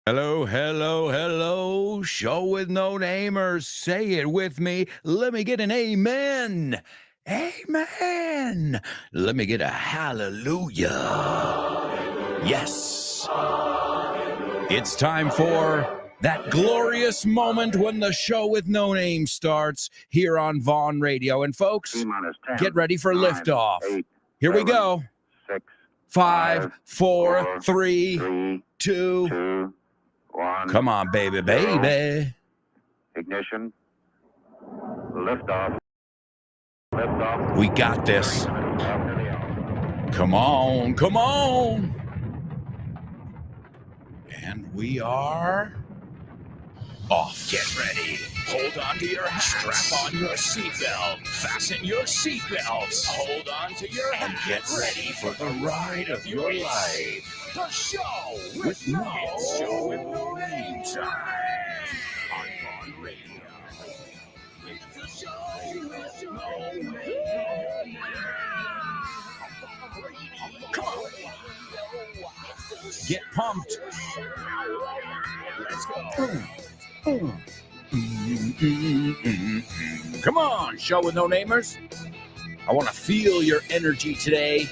Hello, hello, hello. Show with no namers. Say it with me. Let me get an amen. Amen. Let me get a hallelujah. Yes. It's time for that glorious moment when the show with no name starts here on Vaughn Radio. And folks, get ready for liftoff. Here we go. 5, 4, 3, 2, 1. Come on, baby, baby. Ignition. Liftoff. Liftoff. We got this. Come on, come on. And we are off. Get ready. Hold on to your hats. Strap on your seatbelt. Fasten your seatbelts. Hold on to your hats. And get ready for the ride of your life. The show with no name time. On Vaughn Radio. It's the show with no name. Come on. Get pumped. Let's go. Come on, show with no namers. I want to feel your energy today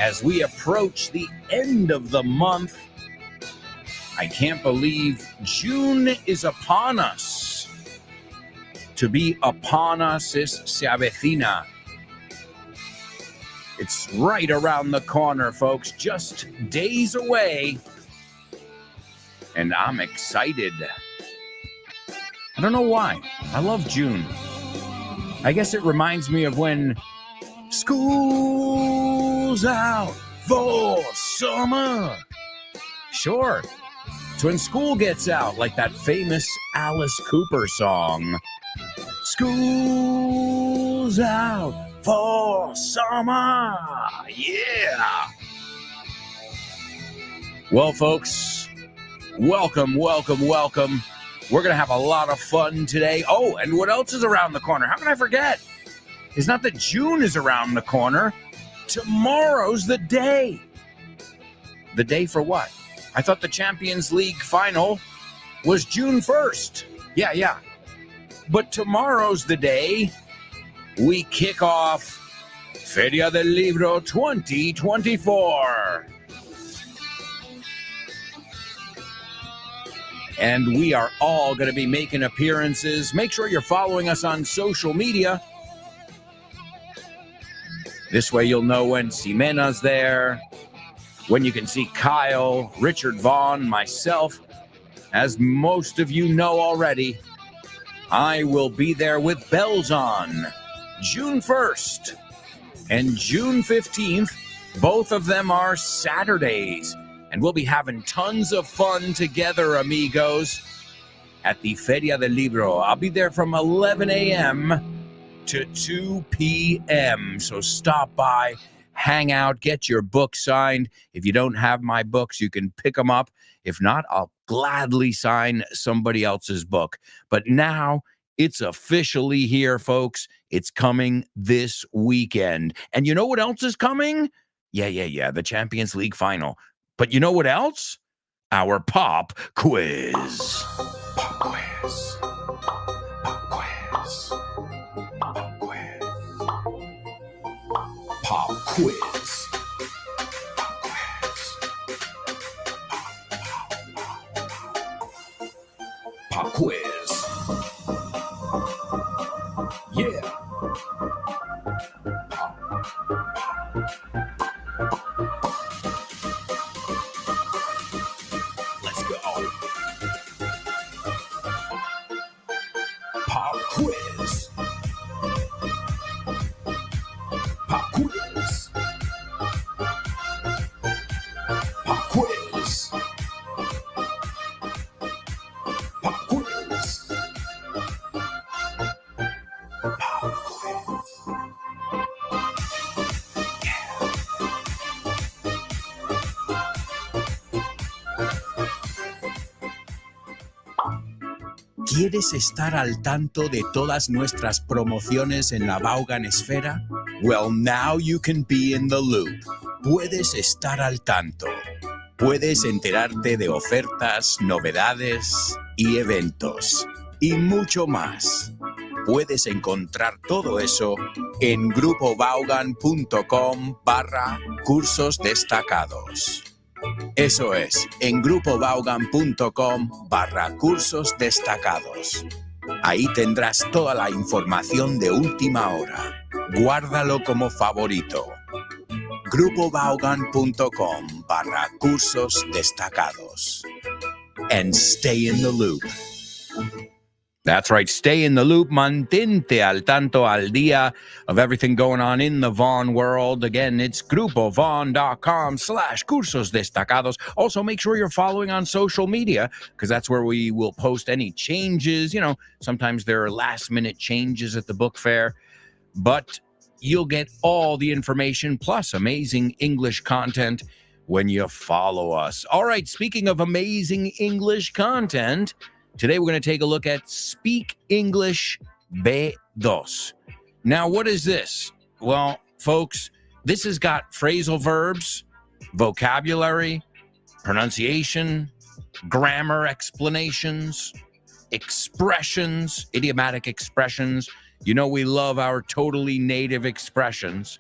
as we approach the end of the month. I can't believe June is upon us. To be upon us is se avecina. It's right around the corner, folks, just days away. And I'm excited. I don't know why. I love June. I guess it reminds me of when school's out for summer. Sure. It's when school gets out, like that famous Alice Cooper song. School's out for summer. Yeah. Well, folks, welcome. We're going to have a lot of fun today. Oh, and what else is around the corner? How can I forget? It's not that June is around the corner. Tomorrow's the day. The day for what? I thought the Champions League final was June 1st. Yeah. But tomorrow's the day we kick off Feria del Libro 2024. And we are all going to be making appearances. Make sure you're following us on social media. This way you'll know when Ximena's there, when you can see Kyle, Richard Vaughn, myself. As most of you know already, I will be there with bells on June 1st and June 15th. Both of them are Saturdays. And we'll be having tons of fun together, amigos, at the Feria del Libro. I'll be there from 11 a.m. to 2 p.m. So stop by, hang out, get your book signed. If you don't have my books, you can pick them up. If not, I'll gladly sign somebody else's book. But now it's officially here, folks. It's coming this weekend. And you know what else is coming? Yeah, the Champions League final. But you know what else? Our pop quiz. Pop quiz. Pop quiz. Pop quiz. Pop quiz. Pop quiz. Yeah. Let's go. Pop quiz. Pop quiz. Pop quiz. Pop quiz. Pop quiz. ¿Quieres estar al tanto de todas nuestras promociones en la Vaughan Esfera? Well, now you can be in the loop. Puedes estar al tanto. puedes enterarte de ofertas, novedades y eventos. Y mucho más. Puedes encontrar todo eso en grupobaugan.com/cursos destacados. Eso es, en grupobaugan.com/cursos destacados. Ahí tendrás toda la información de última hora. Guárdalo como favorito. grupobaugan.com/cursos destacados. And stay in the loop. That's right. Stay in the loop. Mantente al tanto, al día of everything going on in the Vaughn world. Again, it's grupovaughn.com/cursos destacados. Also, make sure you're following on social media because that's where we will post any changes. You know, sometimes there are last minute changes at the book fair, but you'll get all the information plus amazing English content when you follow us. All right. Speaking of amazing English content, today we're going to take a look at Speak English B2. Now, what is this? Well, folks, this has got phrasal verbs, vocabulary, pronunciation, grammar explanations, expressions, idiomatic expressions. You know we love our totally native expressions.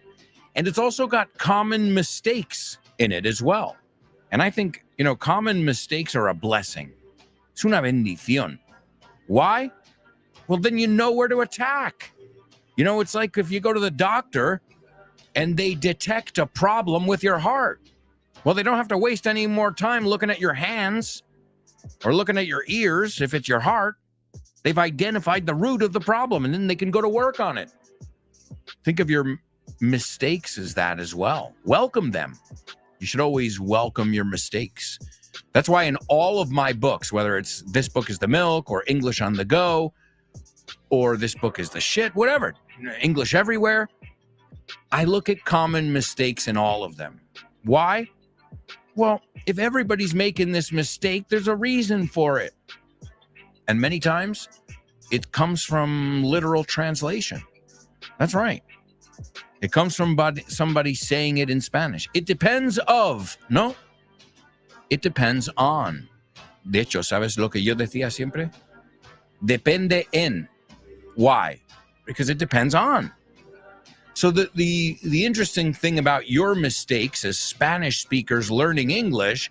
And it's also got common mistakes in it as well. And I think, common mistakes are a blessing. Es una bendición. Why? Well, then you know where to attack. It's like if you go to the doctor and they detect a problem with your heart. Well, they don't have to waste any more time looking at your hands or looking at your ears if it's your heart. They've identified the root of the problem and then they can go to work on it. Think of your mistakes as that as well. Welcome them. You should always welcome your mistakes. That's why in all of my books, whether it's This Book is the Milk or English on the Go or This Book is the Shit, whatever, English Everywhere, I look at common mistakes in all of them. Why? Well, if everybody's making this mistake, there's a reason for it. And many times it comes from literal translation. That's right. It comes from somebody saying it in Spanish. It depends of, no? It depends on. De hecho, ¿sabes lo que yo decía siempre? Depende en. Why? Because it depends on. So the interesting thing about your mistakes as Spanish speakers learning English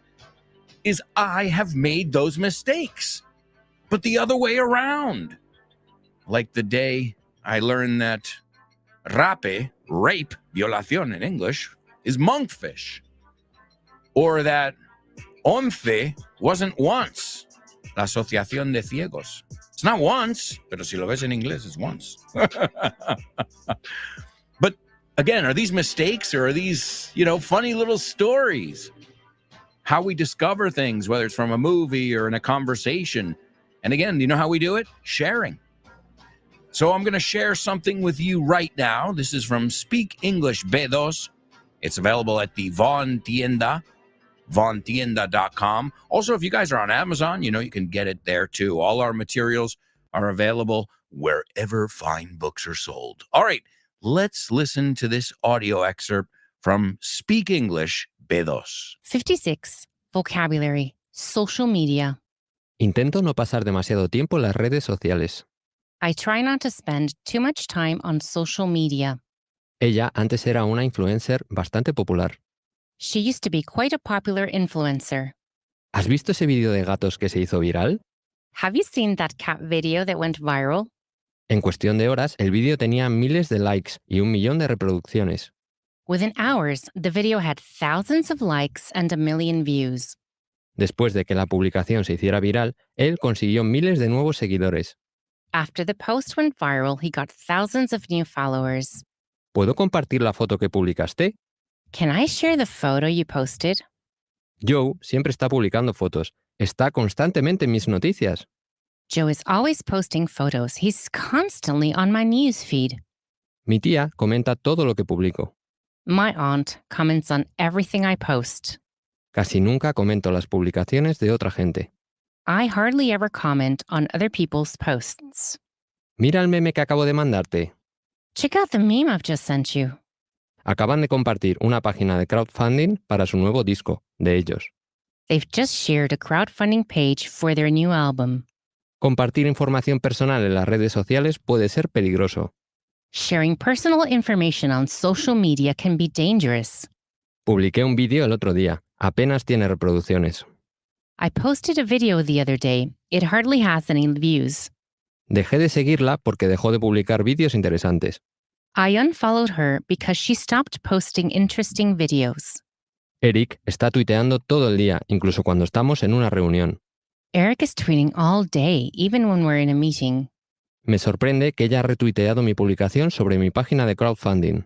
is I have made those mistakes, but the other way around. Like the day I learned that rape, violación in English, is monkfish. Or that once wasn't once. La Asociación de Ciegos. It's not once, pero si lo ves en inglés, it's once. But again, are these mistakes or are these, funny little stories? How we discover things, whether it's from a movie or in a conversation. And again, you know how we do it? Sharing. So I'm going to share something with you right now. This is from Speak English B2. It's available at the Vaughn Tienda. VaughnTienda.com. Also, if you guys are on Amazon, you can get it there too. All our materials are available wherever fine books are sold. All right, let's listen to this audio excerpt from Speak English B2. 56. Vocabulary. Social media. Intento no pasar demasiado tiempo en las redes sociales. I try not to spend too much time on social media. Ella antes era una influencer bastante popular. She used to be quite a popular influencer. ¿Has visto ese vídeo de gatos que se hizo viral? Have you seen that cat video that went viral? En cuestión de horas, el vídeo tenía miles de likes y 1 millón de reproducciones. Within hours, the video had thousands of likes and 1 million views. Después de que la publicación se hiciera viral, él consiguió miles de nuevos seguidores. After the post went viral, he got thousands of new followers. ¿Puedo compartir la foto que publicaste? Can I share the photo you posted? Joe siempre está publicando fotos. Está constantemente en mis noticias. Joe is always posting photos. He's constantly on my news feed. Mi tía comenta todo lo que publico. My aunt comments on everything I post. Casi nunca comento las publicaciones de otra gente. I hardly ever comment on other people's posts. Mira el meme que acabo de mandarte. Check out the meme I've just sent you. Acaban de compartir una página de crowdfunding para su nuevo disco, de ellos. They've just shared a crowdfunding page for their new album. Compartir información personal en las redes sociales puede ser peligroso. Sharing personal information on social media can be dangerous. Publiqué un vídeo el otro día. Apenas tiene reproducciones. I posted a video the other day. It hardly has any views. Dejé de seguirla porque dejó de publicar vídeos interesantes. I unfollowed her because she stopped posting interesting videos. Eric está tuiteando todo el día, incluso cuando estamos en una reunión. Eric is tweeting all day, even when we're in a meeting. Me sorprende que ella ha retuiteado mi publicación sobre mi página de crowdfunding.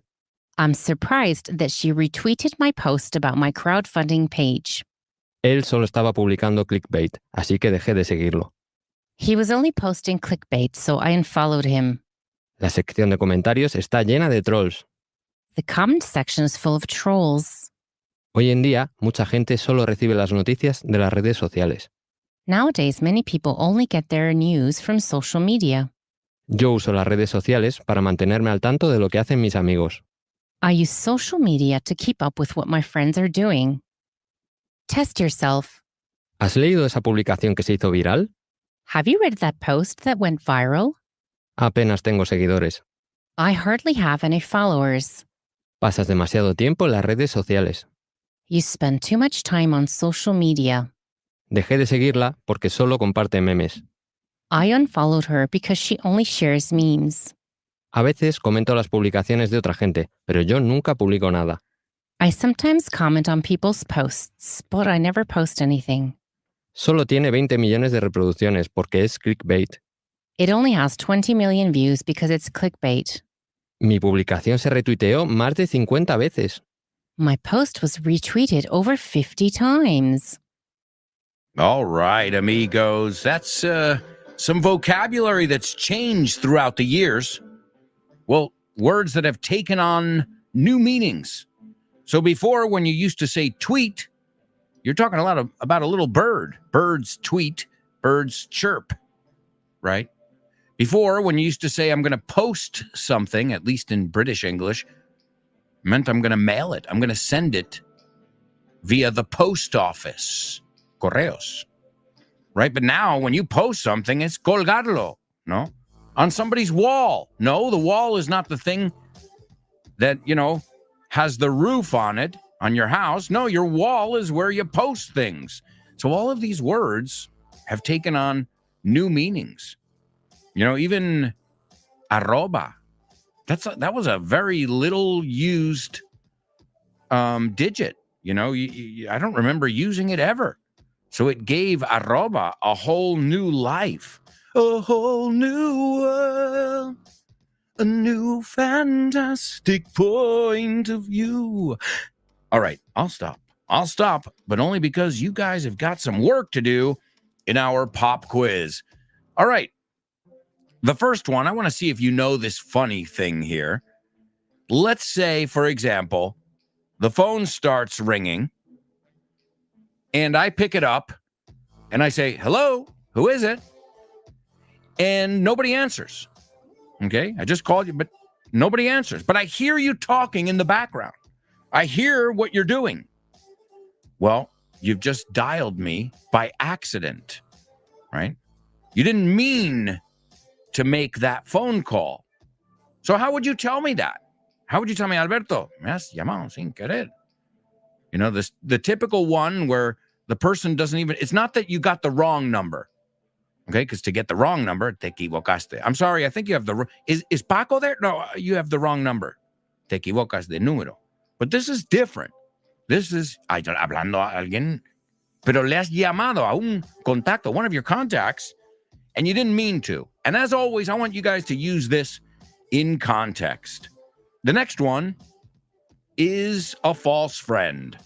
I'm surprised that she retweeted my post about my crowdfunding page. Él solo estaba publicando clickbait, así que dejé de seguirlo. He was only posting clickbait, so I unfollowed him. La sección de comentarios está llena de trolls. The comment section is full of trolls. Hoy en día, mucha gente solo recibe las noticias de las redes sociales. Nowadays, many people only get their news from social media. Yo uso las redes sociales para mantenerme al tanto de lo que hacen mis amigos. I use social media to keep up with what my friends are doing. Test yourself. ¿Has leído esa publicación que se hizo viral? Have you read that post that went viral? Apenas tengo seguidores. I hardly have any followers. Pasas demasiado tiempo en las redes sociales. You spend too much time on social media. Dejé de seguirla porque solo comparte memes. I unfollowed her because she only shares memes. A veces comento las publicaciones de otra gente, pero yo nunca publico nada. I sometimes comment on people's posts, but I never post anything. Solo tiene 20 millones de reproducciones porque es clickbait. It only has 20 million views because it's clickbait. Mi publicación se retuiteó más de 50 veces. My post was retweeted over 50 times. All right, amigos. That's some vocabulary that's changed throughout the years. Well, words that have taken on new meanings. So before, when you used to say tweet, you're talking a lot about a little bird. Birds tweet, birds chirp, right? Before, when you used to say, I'm going to post something, at least in British English, meant I'm going to mail it. I'm going to send it via the post office, correos, right? But now when you post something, it's colgarlo, no? On somebody's wall. No, the wall is not the thing that, has the roof on it, on your house. No, your wall is where you post things. So all of these words have taken on new meanings. Even arroba. That was a very little used digit. I don't remember using it ever. So it gave arroba a whole new life, a whole new world, a new fantastic point of view. All right, I'll stop, but only because you guys have got some work to do in our pop quiz. All right. The first one, I want to see if you know this funny thing here. Let's say, for example, the phone starts ringing, and I pick it up, and I say, hello, who is it? And nobody answers. Okay, I just called you, but nobody answers. But I hear you talking in the background. I hear what you're doing. Well, you've just dialed me by accident, right? You didn't mean to make that phone call. So how would you tell me that? How would you tell me, Alberto, me has llamado sin querer? The typical one where the person doesn't even, it's not that you got the wrong number. Okay, because to get the wrong number, te equivocaste. I'm sorry, I think you have is Paco there? No, you have the wrong number. Te equivocas de número. But this is different. This is, hablando a alguien, pero le has llamado a un contacto, one of your contacts, and you didn't mean to. And as always, I want you guys to use this in context. The next one is a false friend.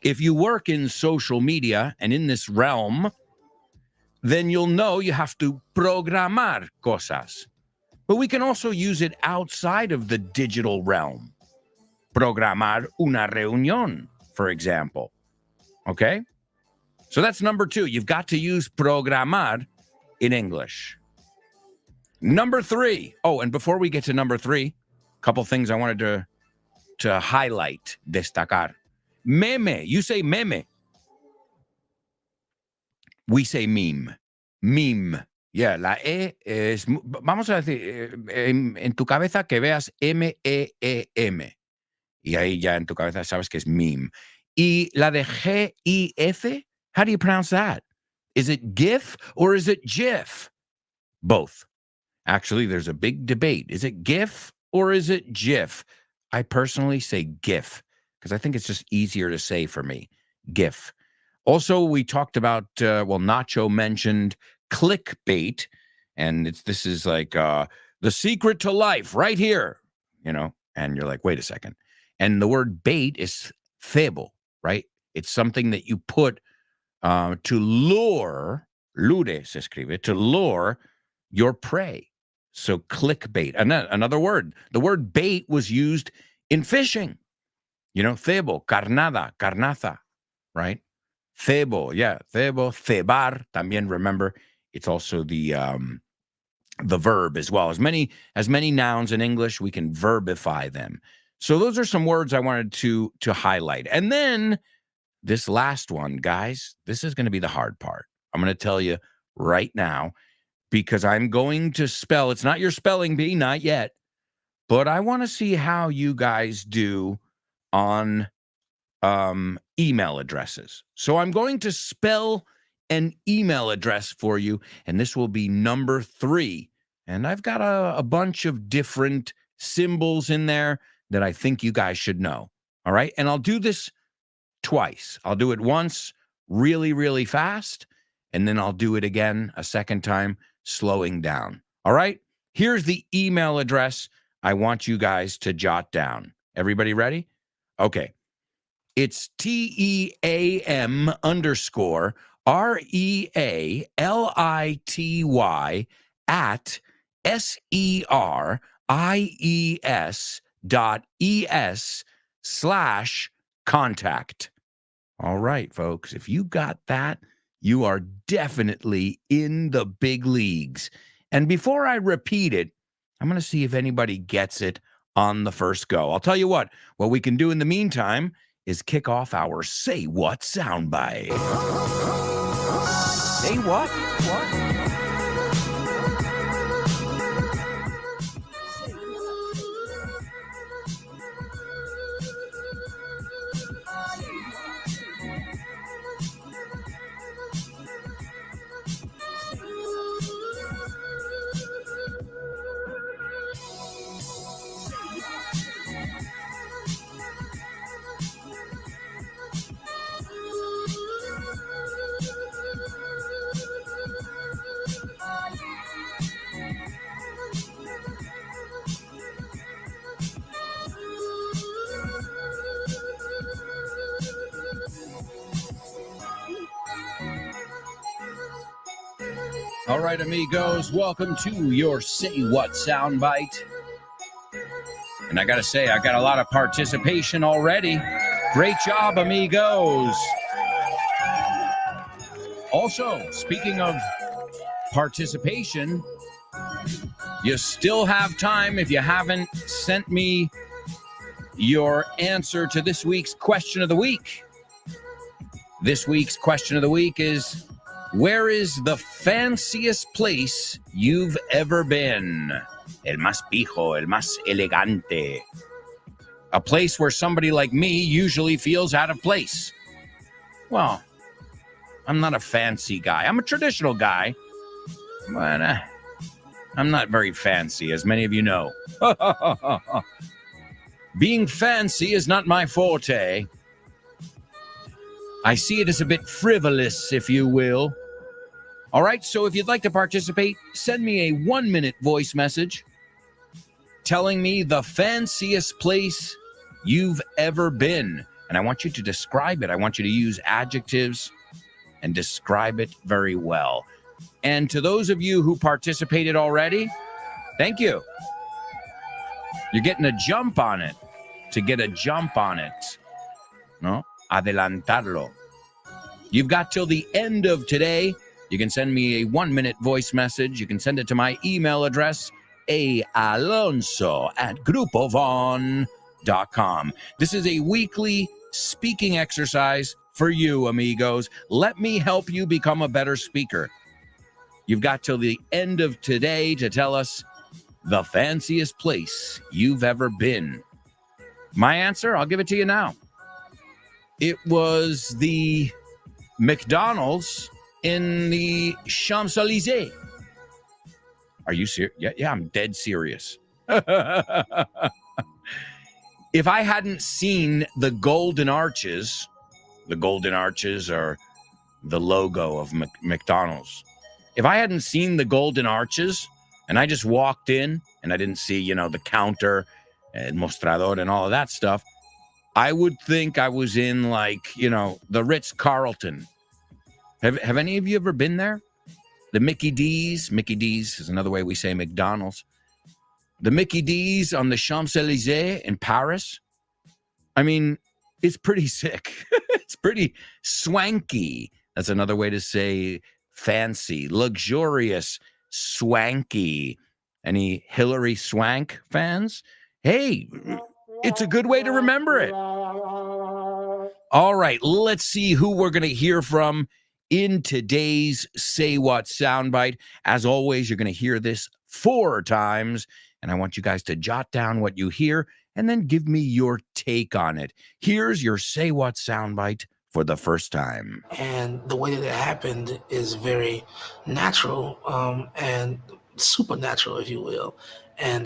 If you work in social media and in this realm, then you'll know you have to programar cosas. But we can also use it outside of the digital realm. Programar una reunión, for example. Okay? So that's number 2. You've got to use programar in English. Number 3. Oh, and before we get to number 3, a couple things I wanted to highlight, destacar. Meme. You say meme. we say meme. Meme. Yeah, la E es, vamos a decir, en tu cabeza que veas M-E-E-M. Y ahí ya en tu cabeza sabes que es meme. Y la de G-I-F, how do you pronounce that? Is it GIF or is it GIF? Both. Actually, there's a big debate. Is it GIF or is it GIF? I personally say GIF because I think it's just easier to say for me. GIF. Also, we talked about, Nacho mentioned clickbait, and this is like the secret to life right here, and you're like, wait a second. And the word bait is cebo, right? It's something that you put to lure, lure se escribe, to lure your prey. So clickbait. Another word. The word bait was used in fishing. Cebo, carnada, carnaza, right? Cebo, yeah, cebo, cebar. También remember, it's also the verb as well. As many nouns in English, we can verbify them. So those are some words I wanted to highlight. And then this last one, guys, this is going to be the hard part. I'm going to tell you right now because I'm going to spell. It's not your spelling bee, not yet, but I want to see how you guys do on email addresses. So I'm going to spell an email address for you, and this will be number 3. And I've got a bunch of different symbols in there that I think you guys should know. All right. And I'll do this twice. I'll do it once really, really fast, and then I'll do it again a second time, slowing down. All right. Here's the email address I want you guys to jot down. Everybody ready? Okay. It's TEAM_REALITY at SERIES.ES/contact. All right, folks, if you got that, you are definitely in the big leagues. And before I repeat it, I'm going to see if anybody gets it on the first go. I'll tell you what we can do in the meantime is kick off our Say What soundbite. Say what? All right, amigos, welcome to your Say What soundbite. And I got to say, I got a lot of participation already. Great job, amigos. Also, speaking of participation, you still have time if you haven't sent me your answer to this week's question of the week. This week's question of the week is, where is the fanciest place you've ever been? El más pijo, el más elegante. A place where somebody like me usually feels out of place. Well, I'm not a fancy guy. I'm a traditional guy, but I'm not very fancy, as many of you know. Being fancy is not my forte. I see it as a bit frivolous, if you will. All right, so if you'd like to participate, send me a 1-minute voice message telling me the fanciest place you've ever been. And I want you to describe it. I want you to use adjectives and describe it very well. And to those of you who participated already, thank you. You're getting a jump on it. To get a jump on it. No? Adelantarlo. You've got till the end of today. You can send me a 1-minute voice message. You can send it to my email address, aalonso@grupovon.com. This is a weekly speaking exercise for you, amigos. Let me help you become a better speaker. You've got till the end of today to tell us the fanciest place you've ever been. My answer, I'll give it to you now. It was the McDonald's in the Champs-Élysées. Are you serious? Yeah, I'm dead serious. If I hadn't seen the Golden Arches are the logo of McDonald's. If I hadn't seen the Golden Arches and I just walked in and I didn't see, the counter and mostrador and all of that stuff, I would think I was in the Ritz-Carlton. Have any of you ever been there? The Mickey D's. Mickey D's is another way we say McDonald's. The Mickey D's on the Champs-Élysées in Paris. I mean, it's pretty sick. It's pretty swanky. That's another way to say fancy, luxurious, swanky. Any Hillary Swank fans? Hey, it's a good way to remember it. All right, let's see who we're going to hear from in today's Say What soundbite. As always, you're going to hear this 4 times, and I want you guys to jot down what you hear and then give me your take on it. Here's your Say What soundbite for the first time. And the way that it happened is very natural and supernatural, if you will. And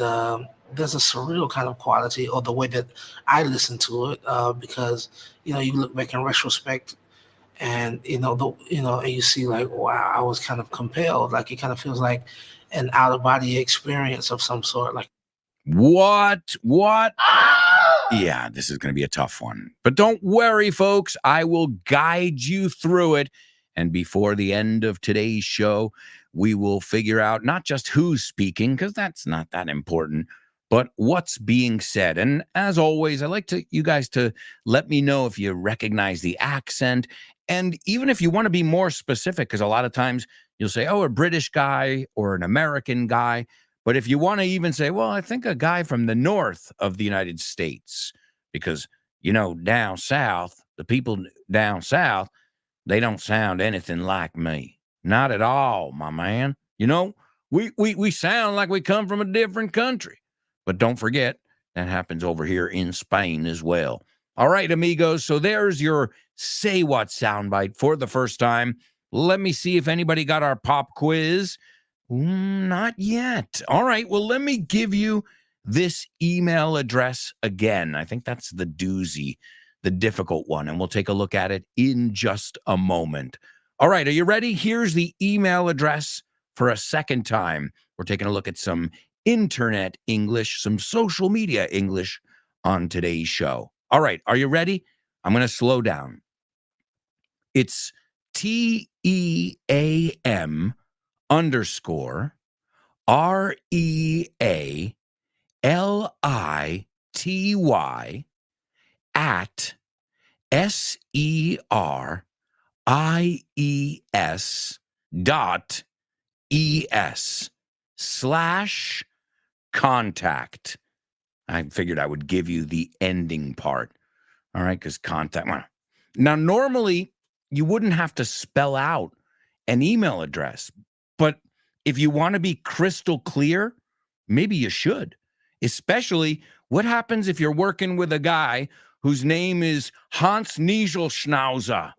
there's a surreal kind of quality, or the way that I listen to it, because you look back in retrospect, and and you see wow, I was kind of compelled. It kind of feels like an out of body experience of some sort. What? Yeah, this is going to be a tough one. But don't worry, folks. I will guide you through it. And before the end of today's show, we will figure out not just who's speaking, because that's not that important, but what's being said. And as always, I like you guys to let me know if you recognize the accent. And even if you want to be more specific, because a lot of times you'll say, a British guy or an American guy. But if you want to even say, well, I think a guy from the north of the United States, because, down south, the people down south, they don't sound anything like me. Not at all, my man. We sound like we come from a different country. But don't forget, that happens over here in Spain as well. All right, amigos, so there's your Say What soundbite for the first time. Let me see if anybody got our pop quiz. Not yet. All right, well, let me give you this email address again. I think that's the doozy, the difficult one, and we'll take a look at it in just a moment. All right, are you ready? Here's the email address for a second time. We're taking a look at some internet English, some social media English on today's show. All right, are you ready? I'm going to slow down. It's TEAM _REALITY at SERIES.ES/contact. I figured I would give you the ending part. All right, because contact. Now, normally, you wouldn't have to spell out an email address, but if you want to be crystal clear, maybe you should. Especially, what happens if you're working with a guy whose name is Hans Nieselschnauzer?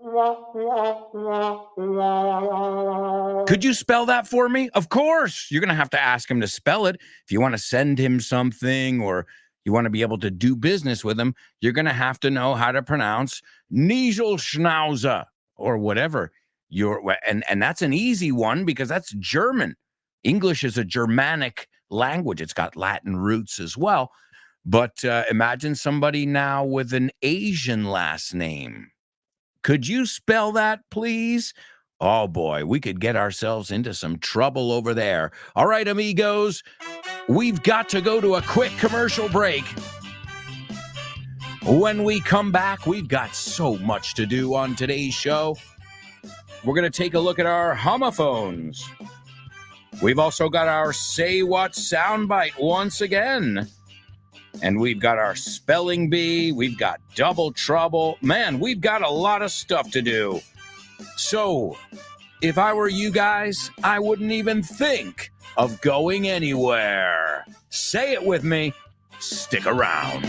Could you spell that for me? Of course. You're going to have to ask him to spell it. If you want to send him something or you want to be able to do business with him, you're going to have to know how to pronounce Nieselschnauzer or whatever. And that's an easy one because that's German. English is a Germanic language. It's got Latin roots as well. But imagine somebody now with an Asian last name. Could you spell that, please? Oh, boy, we could get ourselves into some trouble over there. All right, amigos, we've got to go to a quick commercial break. When we come back, we've got so much to do on today's show. We're going to take a look at our homophones. We've also got our Say What soundbite once again. And we've got our spelling bee. We've got double trouble. Man, we've got a lot of stuff to do. So, if I were you guys, I wouldn't even think of going anywhere. Say it with me. Stick around.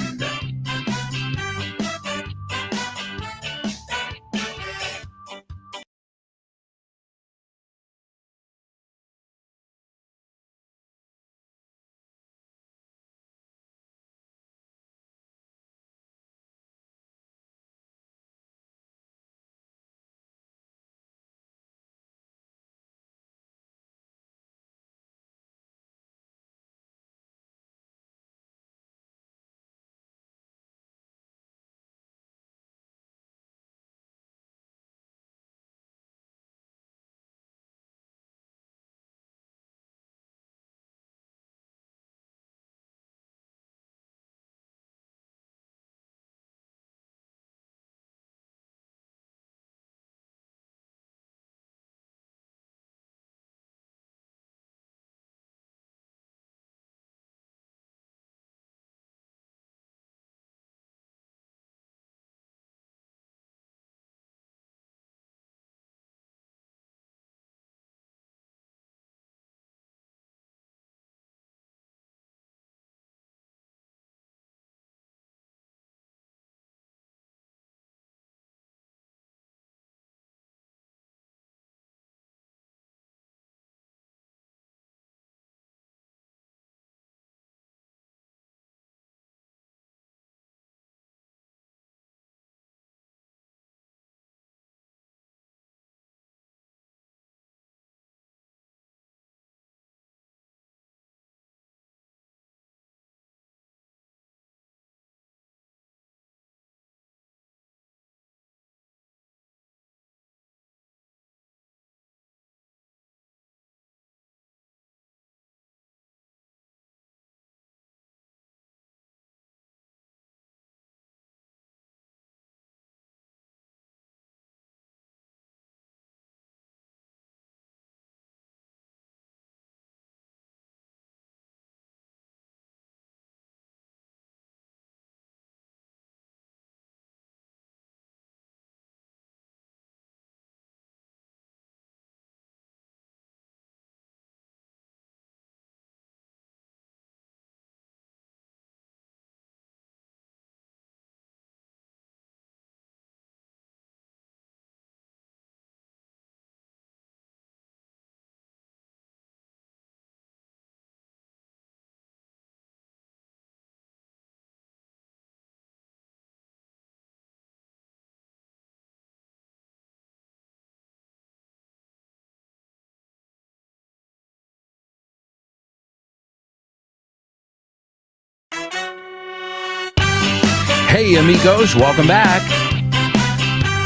Hey, amigos, welcome back.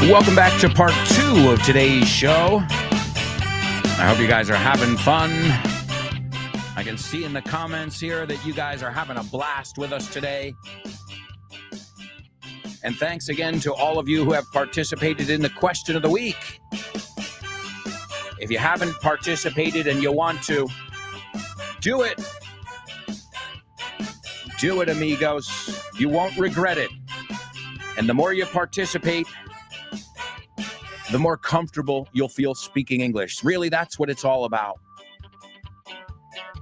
Welcome back to part 2 of today's show. I hope you guys are having fun. I can see in the comments here that you guys are having a blast with us today. And thanks again to all of you who have participated in the question of the week. If you haven't participated and you want to, do it. Do it, amigos. You won't regret it. And the more you participate, the more comfortable you'll feel speaking English. Really, that's what it's all about.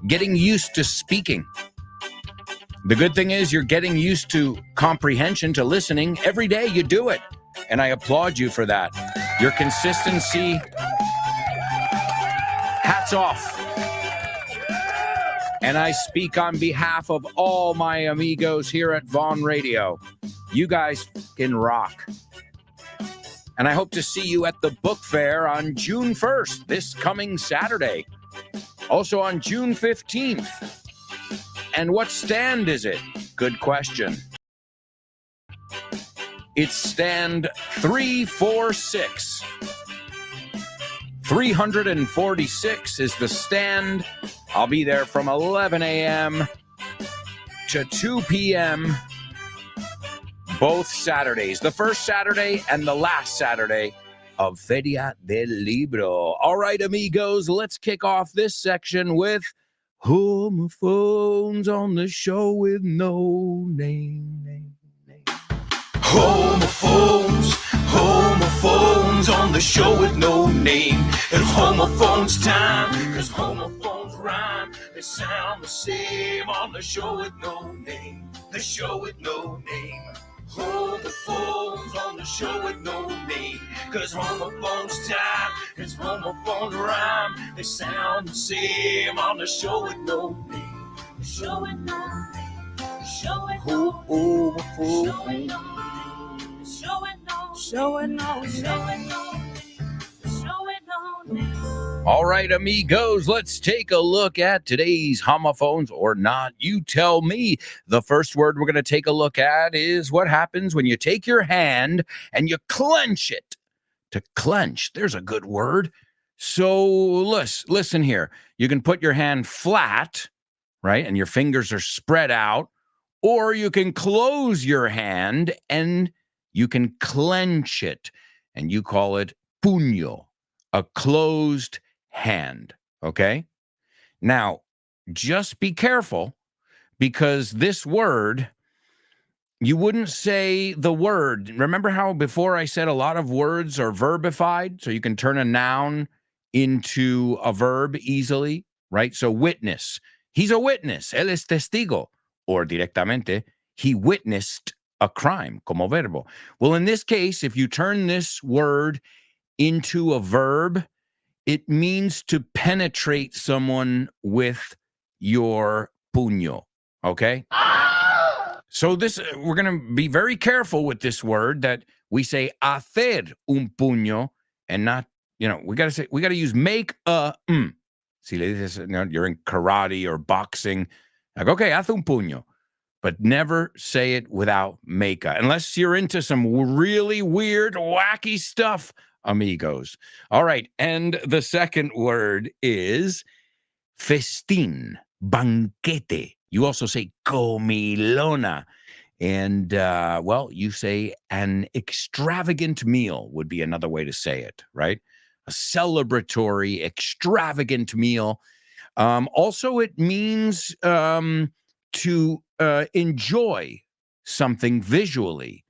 Getting used to speaking. The good thing is you're getting used to comprehension, to listening. Every day you do it. And I applaud you for that. Your consistency, hats off. And I speak on behalf of all my amigos here at Vaughn Radio. You guys can rock. And I hope to see you at the book fair on June 1st, this coming Saturday. Also on June 15th. And what stand is it? Good question. It's stand 346. 346 is the stand. I'll be there from 11 a.m. to 2 p.m. both Saturdays. The first Saturday and the last Saturday of Feria del Libro. All right, amigos, let's kick off this section with Homophones on the show with no name. Homophones on the show with no name. It's homophones time, cause homophones rhyme. They sound the same on the show with no name. The show with no name. Homophones on the show with no name. Cause homophones time, cause homophones rhyme. They sound the same on the show with no name. The show with no name. The show with no name. All right, amigos, let's take a look at today's homophones or not. You tell me. The first word we're going to take a look at is what happens when you take your hand and you clench it. To clench, there's a good word. So listen here. You can put your hand flat, right, and your fingers are spread out, or you can close your hand and you can clench it, and you call it puño, a closed hand, okay? Now, just be careful, because this word, you wouldn't say the word. Remember how before I said a lot of words are verbified, so you can turn a noun into a verb easily, right? So witness, he's a witness, él es testigo, or directamente, he witnessed a crime, como verbo. Well, in this case, if you turn this word into a verb, it means to penetrate someone with your puño, okay? So we're going to be very careful with this word that we say hacer un puño and not, we got to use make a Si le dices, you're in karate or boxing, like, okay, haz un puño. But never say it without make a, unless you're into some really weird, wacky stuff, amigos. All right, and the second word is festín, banquete. You also say comilona. And, you say an extravagant meal would be another way to say it, right? A celebratory, extravagant meal. Also, it means to enjoy something visually.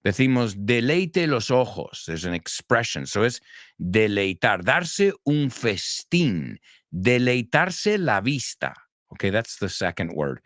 Decimos, deleite los ojos. There's an expression. So it's deleitar, darse un festín, deleitarse la vista. Okay, that's the second word.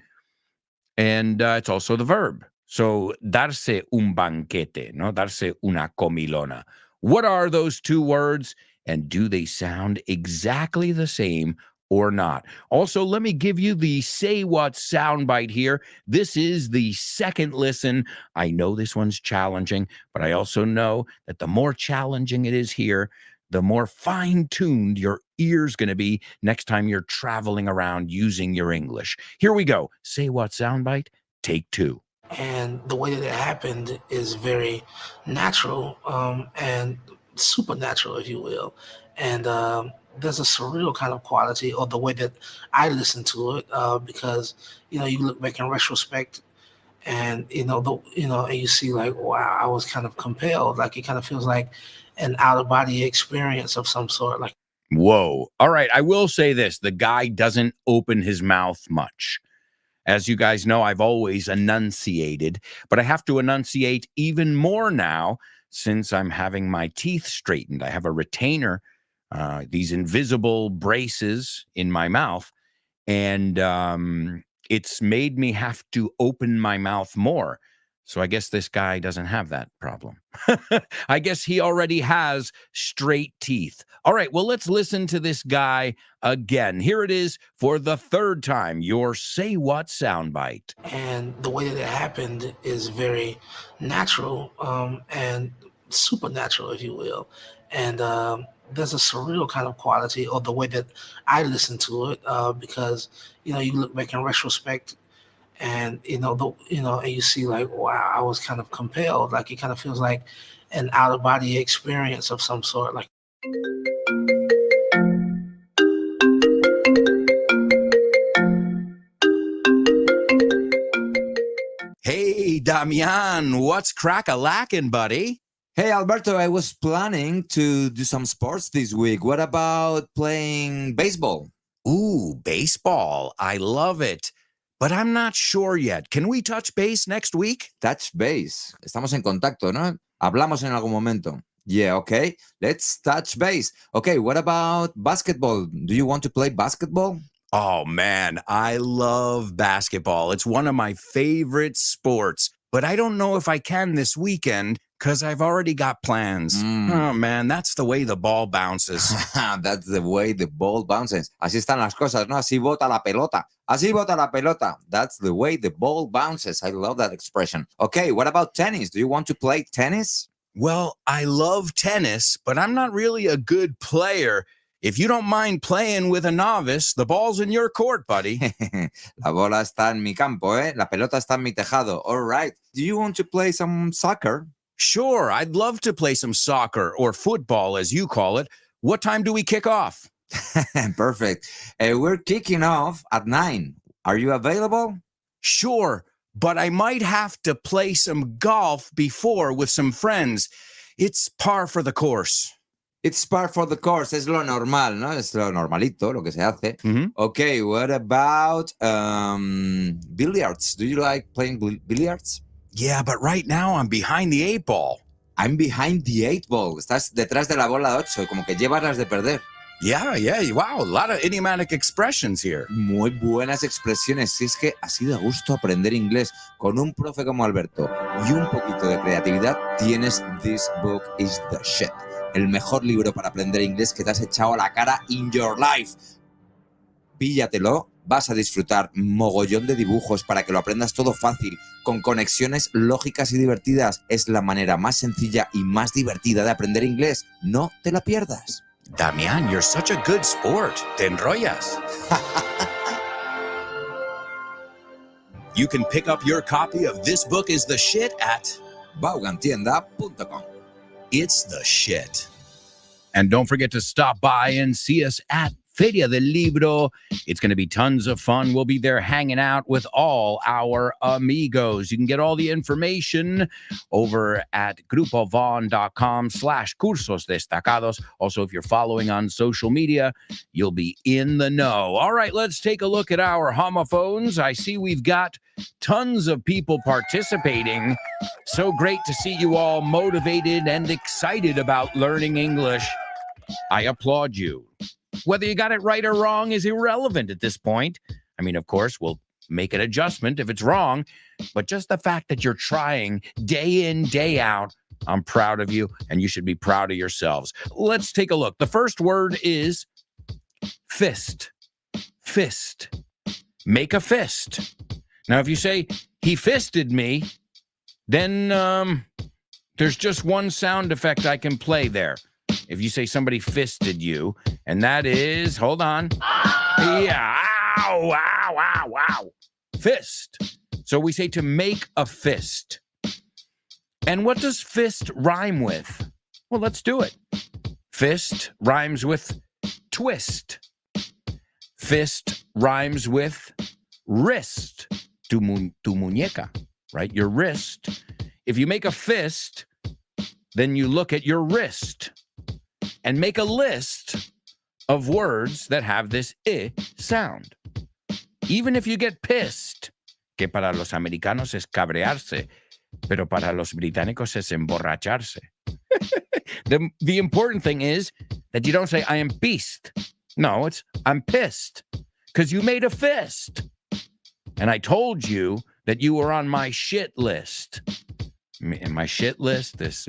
And it's also the verb. So darse un banquete, no? Darse una comilona. What are those two words? And do they sound exactly the same or not? Also, let me give you the Say What soundbite here. This is the second listen. I know this one's challenging, but I also know that the more challenging it is here, the more fine-tuned your ear's going to be next time you're traveling around using your English. Here we go. Say What soundbite, take two. And the way that it happened is very natural and supernatural, if you will. And there's a surreal kind of quality, or the way that I listen to it, because you look back in retrospect, and and you see like, wow, I was kind of compelled. Like it kind of feels like an out of body experience of some sort. Like, whoa! All right, I will say this: the guy doesn't open his mouth much. As you guys know, I've always enunciated, but I have to enunciate even more now since I'm having my teeth straightened. I have a retainer, these invisible braces in my mouth, and it's made me have to open my mouth more. So I guess this guy doesn't have that problem. I guess he already has straight teeth. All right, well, let's listen to this guy again. Here it is for the third time, your Say What soundbite. And the way that it happened is very natural and supernatural, if you will. And there's a surreal kind of quality, or the way that I listen to it, because you look back in retrospect, and and you see like, wow, I was kind of compelled. Like it kind of feels like an out of body experience of some sort. Like, Hey, Damian, what's crack-a-lackin', buddy? Hey, Alberto, I was planning to do some sports this week. What about playing baseball? Ooh, baseball. I love it. But I'm not sure yet. Can we touch base next week? Touch base. Estamos en contacto, ¿no? Hablamos en algún momento. Yeah, okay. Let's touch base. Okay, what about basketball? Do you want to play basketball? Oh, man, I love basketball. It's one of my favorite sports. But I don't know if I can this weekend because I've already got plans. Oh, man, that's the way the ball bounces. That's the way the ball bounces. Así están las cosas, ¿no? Así bota la pelota. Así bota la pelota. That's the way the ball bounces. I love that expression. Okay, what about tennis? Do you want to play tennis? Well, I love tennis, but I'm not really a good player. If you don't mind playing with a novice, the ball's in your court, buddy. La bola está en mi campo, ¿eh? La pelota está en mi tejado. All right. Do you want to play some soccer? Sure, I'd love to play some soccer or football, as you call it. What time do we kick off? Perfect. We're kicking off at 9. Are you available? Sure, but I might have to play some golf before with some friends. It's par for the course. It's par for the course. Es lo normal, ¿no? Es lo normalito, lo que se hace. Mhm. Okay, what about billiards? Do you like playing billiards? Yeah, but right now I'm behind the 8 ball. I'm behind the 8 ball. Estás detrás de la bola 8, como que llevas las de perder. Yeah, wow, a lot of idiomatic expressions here. Muy buenas expresiones. Si es que así da gusto aprender inglés con un profe como Alberto y un poquito de creatividad, tienes This Book is the Shit. El mejor libro para aprender inglés que te has echado a la cara in your life. Píllatelo, vas a disfrutar mogollón de dibujos para que lo aprendas todo fácil, con conexiones lógicas y divertidas. Es la manera más sencilla y más divertida de aprender inglés. No te la pierdas. Damián, you're such a good sport. Te enrollas. You can pick up your copy of This Book is the Shit at Vaughantienda.com. It's the Shit. And don't forget to stop by and see us at Feria del Libro. It's going to be tons of fun. We'll be there hanging out with all our amigos. You can get all the information over at grupovon.com/cursos destacados. Also, if you're following on social media, you'll be in the know. All right, let's take a look at our homophones. I see we've got tons of people participating. So great to see you all motivated and excited about learning English. I applaud you. Whether you got it right or wrong is irrelevant at this point. I mean, of course, we'll make an adjustment if it's wrong, but just the fact that you're trying day in, day out, I'm proud of you, and you should be proud of yourselves. Let's take a look. The first word is fist. Fist. Make a fist. Now, if you say, he fisted me, then there's just one sound effect I can play there. If you say somebody fisted you, and that is, hold on. Yeah, ow, ow, ow, ow. Fist. So we say to make a fist. And what does fist rhyme with? Well, let's do it. Fist rhymes with twist. Fist rhymes with wrist. Tu muñeca, right? Your wrist. If you make a fist, then you look at your wrist and make a list of words that have this I sound. Even if you get pissed, que para los americanos es cabrearse, pero para los británicos es emborracharse. The important thing is that you don't say, I am pissed. No, it's, I'm pissed, because you made a fist. And I told you that you were on my shit list. And my shit list is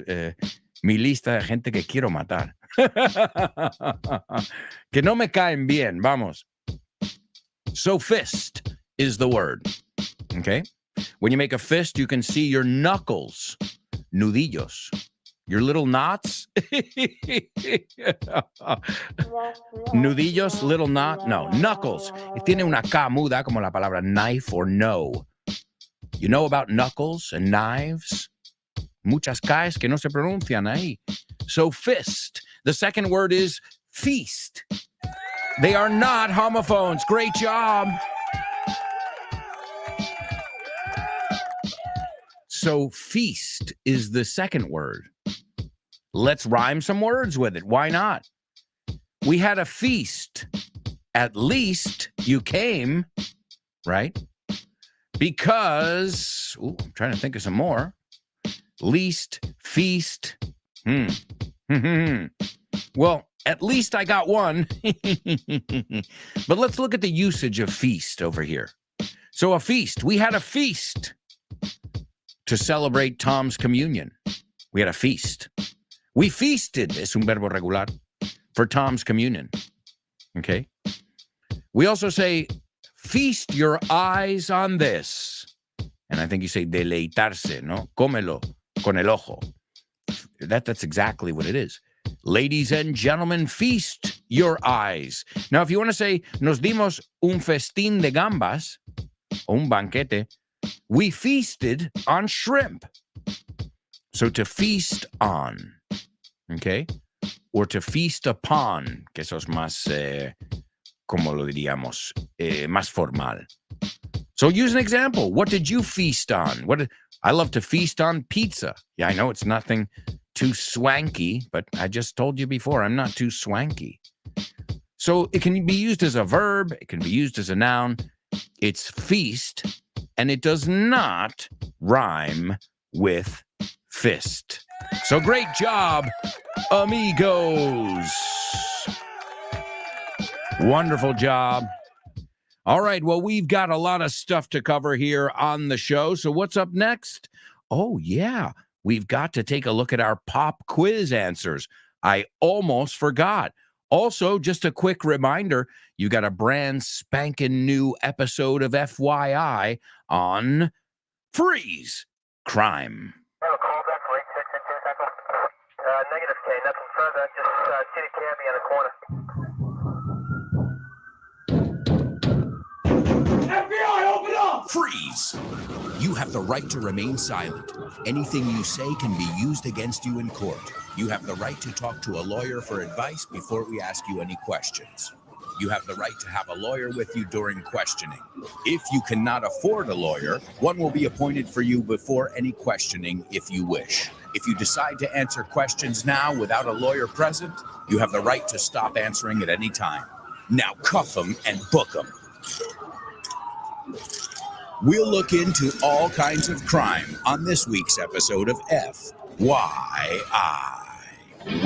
mi lista de gente que quiero matar. Que no me caen bien, vamos. So fist is the word, okay? When you make a fist, you can see your knuckles, nudillos, your little knots. Nudillos, little knot, no, knuckles. Tiene una K muda como la palabra knife or no. You know about knuckles and knives? Muchas K's que no se pronuncian ahí. So fist. The second word is feast. They are not homophones. Great job. So feast is the second word. Let's rhyme some words with it. Why not? We had a feast at least you came, right? Because, I'm trying to think of some more. Least, feast. Well, at least I got one. But let's look at the usage of feast over here. So a feast. We had a feast to celebrate Tom's communion. We had a feast. We feasted, es un verbo regular, for Tom's communion. Okay? We also say, feast your eyes on this. And I think you say deleitarse, no? Cómelo con el ojo. That's exactly what it is. Ladies and gentlemen, feast your eyes. Now, if you want to say, nos dimos un festín de gambas, o un banquete, we feasted on shrimp. So to feast on, okay? Or to feast upon, que eso es más, como lo diríamos, más formal. So use an example. What did you feast on? I love to feast on pizza. Yeah, I know it's nothing too swanky, but I just told you before, I'm not too swanky. So it can be used as a verb. It can be used as a noun. It's feast, and it does not rhyme with fist. So great job, amigos. Wonderful job. All right, well, we've got a lot of stuff to cover here on the show. So what's up next? Oh, yeah, we've got to take a look at our pop quiz answers. I almost forgot. Also, just a quick reminder, you got a brand spanking new episode of FYI on Freeze Crime. Call back for 8662 Central. Negative K, nothing further. Just see the cabbie in the corner. Freeze! You have the right to remain silent. Anything you say can be used against you in court. You have the right to talk to a lawyer for advice before we ask you any questions. You have the right to have a lawyer with you during questioning. If you cannot afford a lawyer, one will be appointed for you before any questioning if you wish. If you decide to answer questions now without a lawyer present, you have the right to stop answering at any time. Now cuff them and book them. We'll look into all kinds of crime on this week's episode of FYI.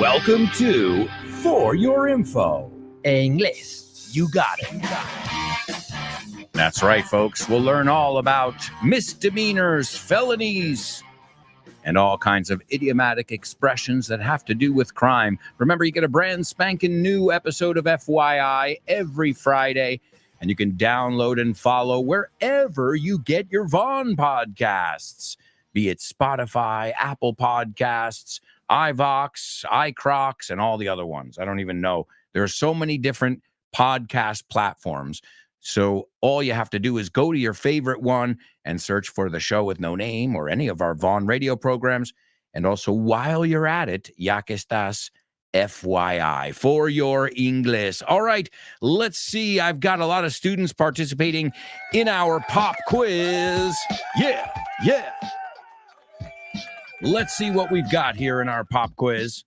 Welcome to For Your Info. En inglés. You got it. That's right, folks. We'll learn all about misdemeanors, felonies, and all kinds of idiomatic expressions that have to do with crime. Remember, you get a brand spanking new episode of FYI every Friday, and you can download and follow wherever you get your Vaughn podcasts, be it Spotify, Apple Podcasts, iVox, iCrocs, and all the other ones. I don't even know. There are so many different podcast platforms. So all you have to do is go to your favorite one and search for The Show with No Name or any of our Vaughn radio programs. And also, while you're at it, ya que estás, FYI, For Your English. All right, let's see. I've got a lot of students participating in our pop quiz. Yeah. Let's see what we've got here in our pop quiz.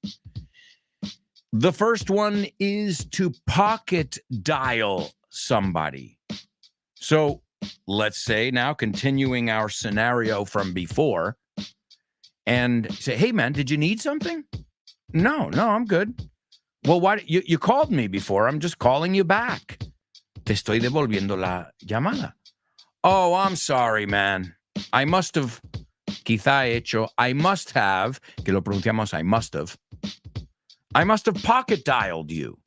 The first one is to pocket dial somebody. So let's say now, continuing our scenario from before, and say, hey, man, did you need something? No, I'm good. Well, why you called me before? I'm just calling you back. Te estoy devolviendo la llamada. Oh, I'm sorry, man. I must have, que lo pronunciamos I must have pocket dialed you.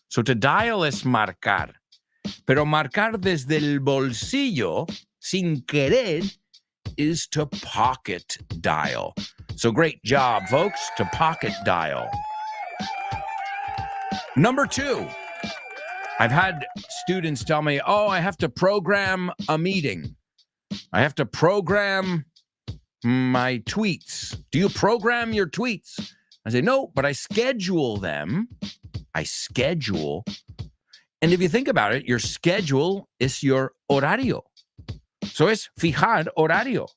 So to dial es marcar. Pero marcar desde el bolsillo, sin querer, is to pocket dial. So great job, folks, to pocket dial. Number 2, I've had students tell me, oh, I have to program a meeting. I have to program my tweets. Do you program your tweets? I say, no, but I schedule them. I schedule. And if you think about it, your schedule is your horario. So es fijar horario.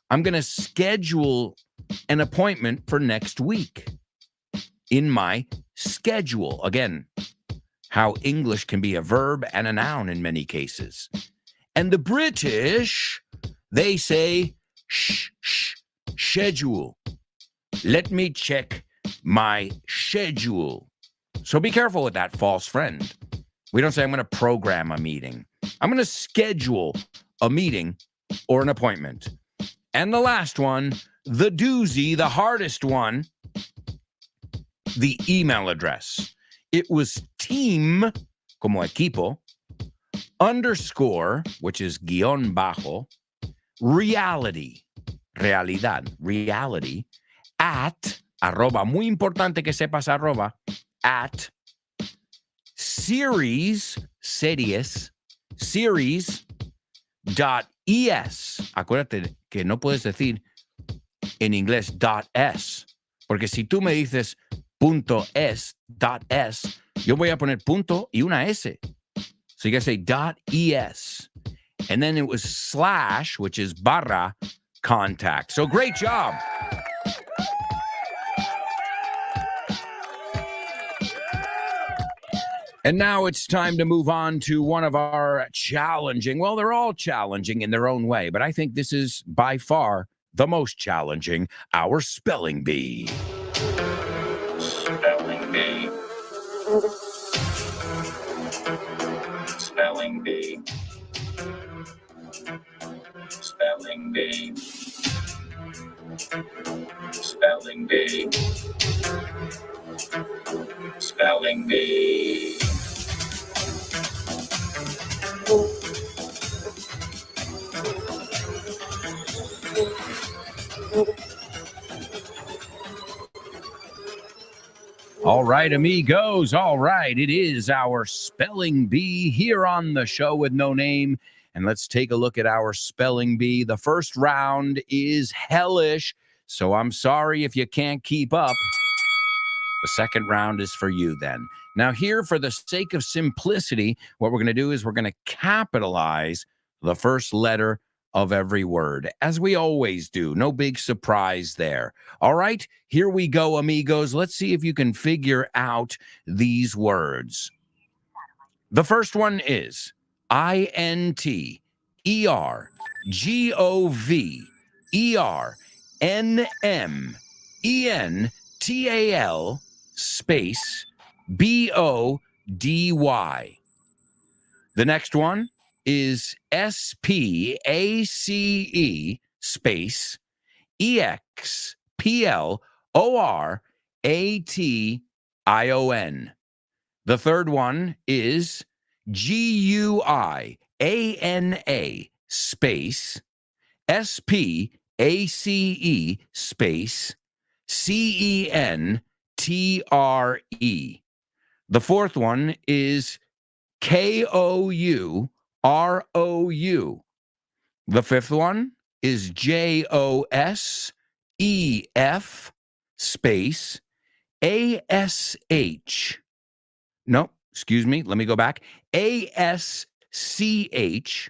I'm going to schedule an appointment for next week in my schedule. Again, how English can be a verb and a noun in many cases. And the British, they say schedule. Let me check my schedule. So be careful with that, false friend. We don't say I'm going to program a meeting. I'm going to schedule a meeting or an appointment. And the last one, the doozy, the hardest one, the email address. It was team, como equipo, _ which is guión bajo, realidad, at, arroba, muy importante que sepas arroba, at series, acuérdate que no puedes decir en inglés .s, porque si tú me dices .es, yo voy a poner punto y una S. So you gotta say .es. And then it was / which is barra, contact. So great job. And now it's time to move on to one of our challenging, well, they're all challenging in their own way, but I think this is by far the most challenging, our spelling bee. Spelling bee. Spelling bee. Spelling bee. Spelling bee. Spelling bee. All right, amigos. All right. It is our spelling bee here on the show with no name. And let's take a look at our spelling bee. The first round is hellish, so I'm sorry if you can't keep up. The second round is for you then. Now here, for the sake of simplicity, what we're going to do is we're going to capitalize the first letter of every word, as we always do. No big surprise there. All right, here we go, amigos. Let's see if you can figure out these words. The first one is INTERGOVERNMENTAL space BODY. The next one is SPACE space EXPLORATION. The third one is GUIANA space SPACE space CENTRE. The fourth one is KOUROU. The fifth one is JOSEF space ASH. No, excuse me. Let me go back. ASCHBACHER.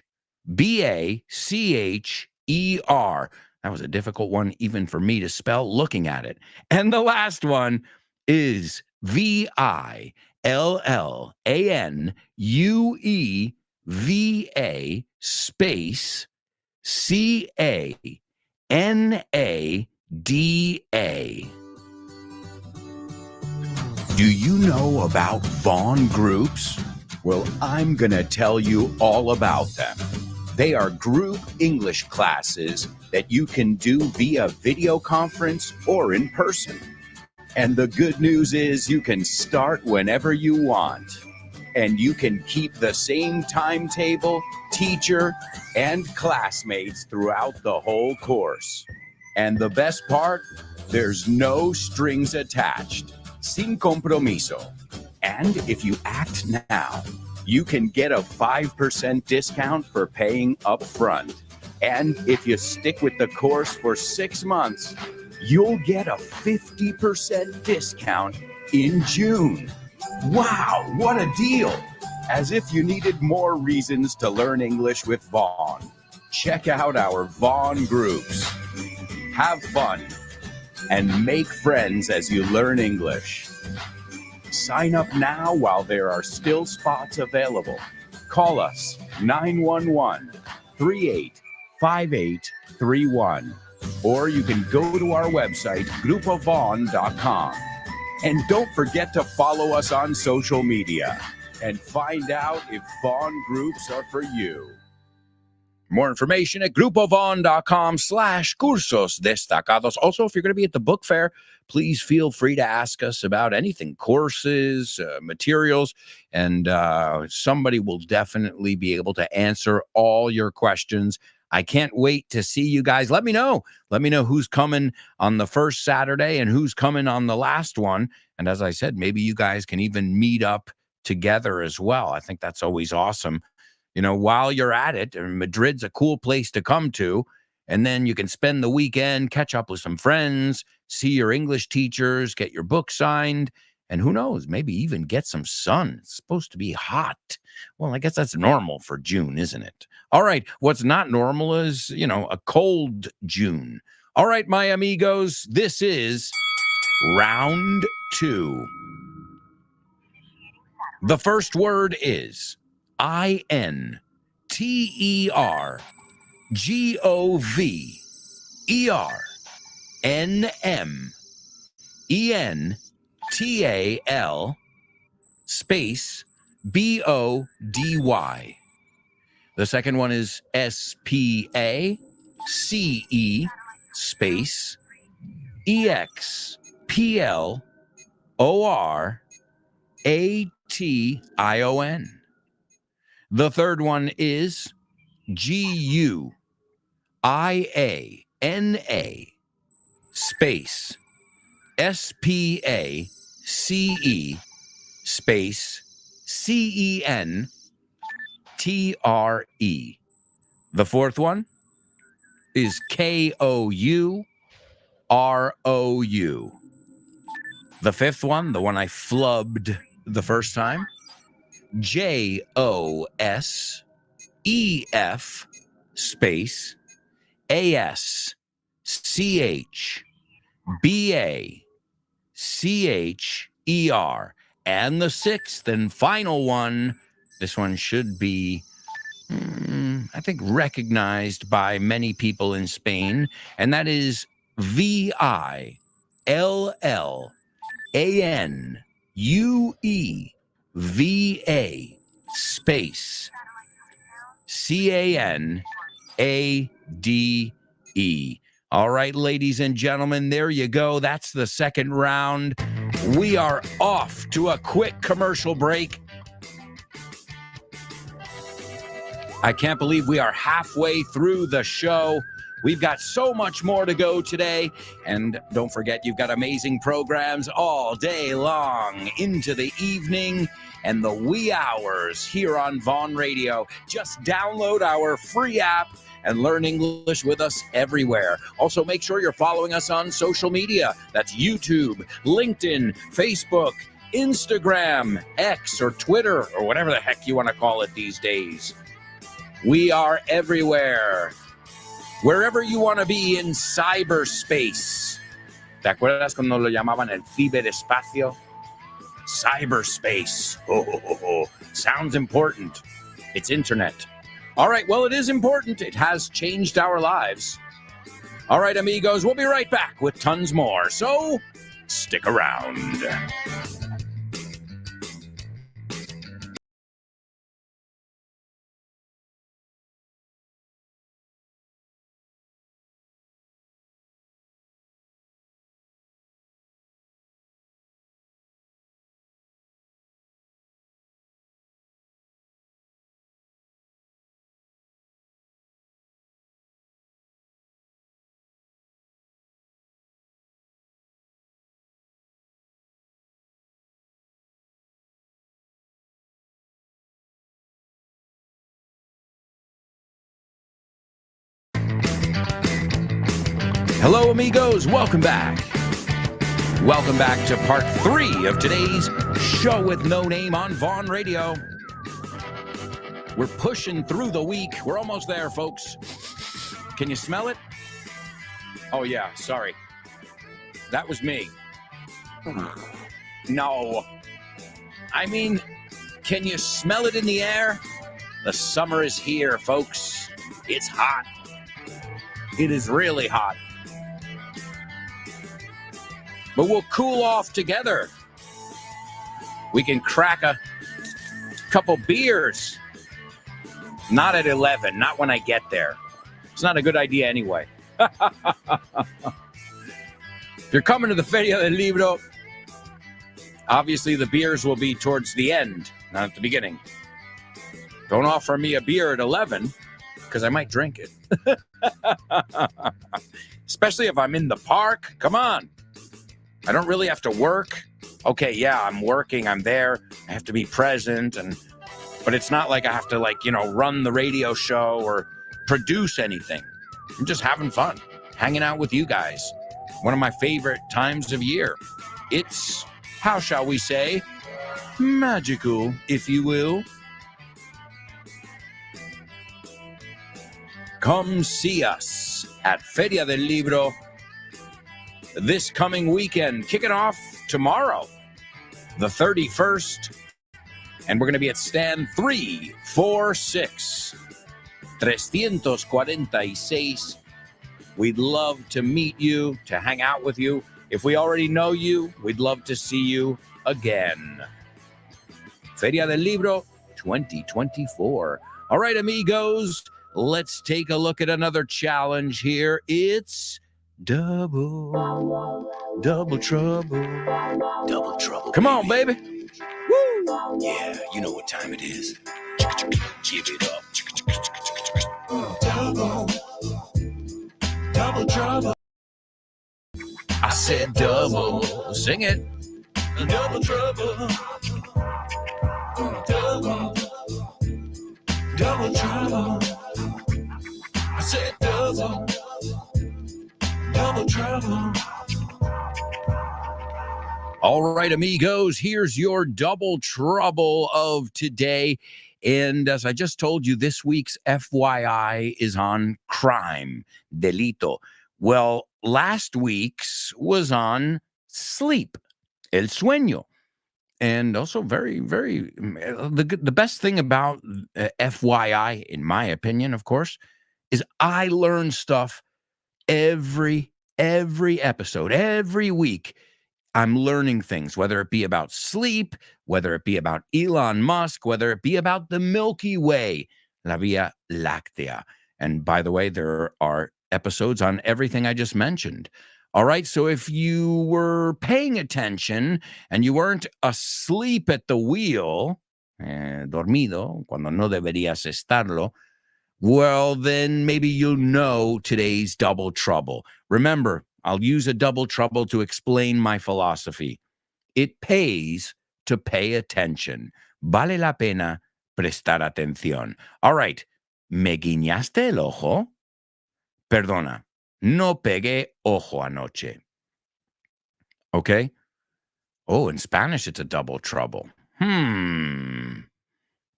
That was a difficult one even for me to spell looking at it. And the last one is VILLANUEVA space CANADA. Do you know about Vaughn groups? Well, I'm going to tell you all about them. They are group English classes that you can do via video conference or in person. And the good news is you can start whenever you want. And you can keep the same timetable, teacher, and classmates throughout the whole course. And the best part, there's no strings attached. Sin compromiso. And if you act now, you can get a 5% discount for paying up front. And if you stick with the course for 6 months, you'll get a 50% discount in June. Wow, what a deal! As if you needed more reasons to learn English with Vaughn. Check out our Vaughn groups. Have fun and make friends as you learn English. Sign up now while there are still spots available. Call us 911-385831, or you can go to our website, grupovon.com. And don't forget to follow us on social media and find out if Vaughn groups are for you. More information at grupovon.com/cursos destacados. Also, if you're going to be at the book fair, please feel free to ask us about anything, courses, materials, and somebody will definitely be able to answer all your questions. I can't wait to see you guys. Let me know. Let me know who's coming on the first Saturday and who's coming on the last one. And as I said, maybe you guys can even meet up together as well. I think that's always awesome. You know, while you're at it, Madrid's a cool place to come to. And then you can spend the weekend, catch up with some friends, see your English teachers, get your book signed, and who knows, maybe even get some sun. It's supposed to be hot. Well, I guess that's normal for June, isn't it? All right, what's not normal is, you know, a cold June. All right, my amigos, this is round 2. The first word is INTERGOVERNMENTAL space BODY. The second one is SPACE space EXPLORATION. The third one is GUIANA space SPACE space CENTRE. The fourth one is KOUROU. The fifth one, the one I flubbed the first time, JOSEF space ASCHBACHER. And the sixth and final one, this one should be, I think, recognized by many people in Spain, and that is VILLANUEVA space CANADE. All right, ladies and gentlemen, there you go. That's the second round. We are off to a quick commercial break. I can't believe we are halfway through the show. We've got so much more to go today. And don't forget, you've got amazing programs all day long into the evening and the wee hours here on Vaughn Radio. Just download our free app and learn English with us everywhere. Also, make sure you're following us on social media. That's YouTube, LinkedIn, Facebook, Instagram, X, or Twitter, or whatever the heck you want to call it these days. We are everywhere. Wherever you want to be in cyberspace. ¿Te acuerdas cuando lo llamaban el ciberespacio? Cyberspace. Oh. Sounds important. It's internet. All right, well, it is important. It has changed our lives. All right, amigos, we'll be right back with tons more. So, stick around. Hello, amigos. Welcome back. Welcome back to part 3 of today's Show with No Name on Vaughn Radio. We're pushing through the week. We're almost there, folks. Can you smell it? Oh, yeah. Sorry. That was me. No. I mean, can you smell it in the air? The summer is here, folks. It's hot. It is really hot. But we'll cool off together. We can crack a couple beers. Not at 11, not when I get there. It's not a good idea anyway. If you're coming to the Feria del Libro, obviously the beers will be towards the end, not at the beginning. Don't offer me a beer at 11, because I might drink it. Especially if I'm in the park. Come on. I don't really have to work. Okay, yeah, I'm working. I'm there. I have to be present. But it's not like I have to, run the radio show or produce anything. I'm just having fun, hanging out with you guys. One of my favorite times of year. It's, how shall we say, magical, if you will. Come see us at Feria del Libro this coming weekend, kicking off tomorrow, the 31st, and we're going to be at stand 346. 346. We'd love to meet you, to hang out with you. If we already know you, we'd love to see you again. Feria del Libro 2024. All right, amigos, let's take a look at another challenge here. It's Double trouble. Double trouble. Come on, baby. Woo! Yeah, you know what time it is. Give it up. Double trouble. I said double. Sing it. Double trouble. Double trouble. I said double. Double trouble. All right, amigos, here's your double trouble of today. And as I just told you, this week's FYI is on crime, delito. Well, last week's was on sleep, el sueño. And also the best thing about FYI, in my opinion, of course, is I learn stuff every episode, every week. I'm learning things, whether it be about sleep, whether it be about Elon Musk, whether it be about the Milky Way, La Via Láctea. And by the way, there are episodes on everything I just mentioned. All right, so if you were paying attention and you weren't asleep at the wheel, dormido, cuando no deberías estarlo, well, then maybe you'll know today's double trouble. Remember, I'll use a double trouble to explain my philosophy. It pays to pay attention. Vale la pena prestar atención. All right. ¿Me guiñaste el ojo? Perdona. No pegué ojo anoche. Okay? Oh, in Spanish, it's a double trouble.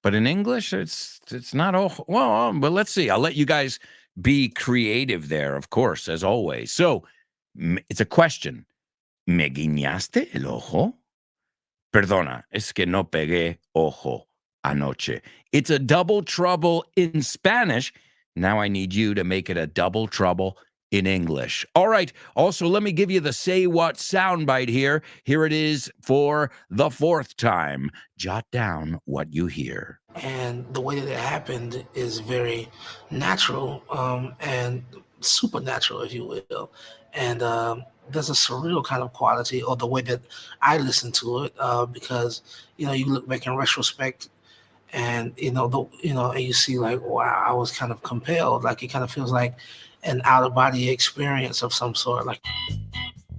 But in English, it's not ojo. Well, but let's see. I'll let you guys be creative there, of course, as always. So, it's a question. ¿Me guiñaste el ojo? Perdona, es que no pegué ojo anoche. It's a double trouble in Spanish. Now I need you to make it a double trouble in English. All right. Also, let me give you the Say What soundbite here. Here it is for the fourth time. Jot down what you hear. And the way that it happened is very natural and supernatural, if you will. And there's a surreal kind of quality, or the way that I listen to it, because you look back in retrospect, and and you see like, wow, I was kind of compelled. Like it kind of feels like an out of body experience of some sort. Like,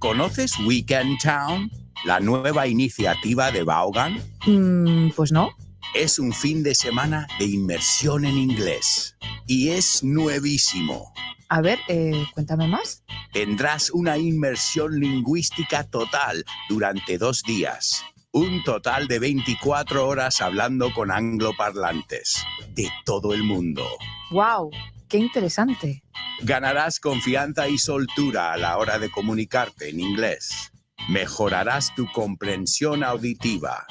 ¿Conoces Weekend Town? La nueva iniciativa de Vaughan. Pues no. Es un fin de semana de inmersión en inglés y es nuevísimo. A ver, cuéntame más. Tendrás una inmersión lingüística total durante 2 días. Un total de 24 horas hablando con angloparlantes de todo el mundo. ¡Wow! ¡Qué interesante! Ganarás confianza y soltura a la hora de comunicarte en inglés. Mejorarás tu comprensión auditiva.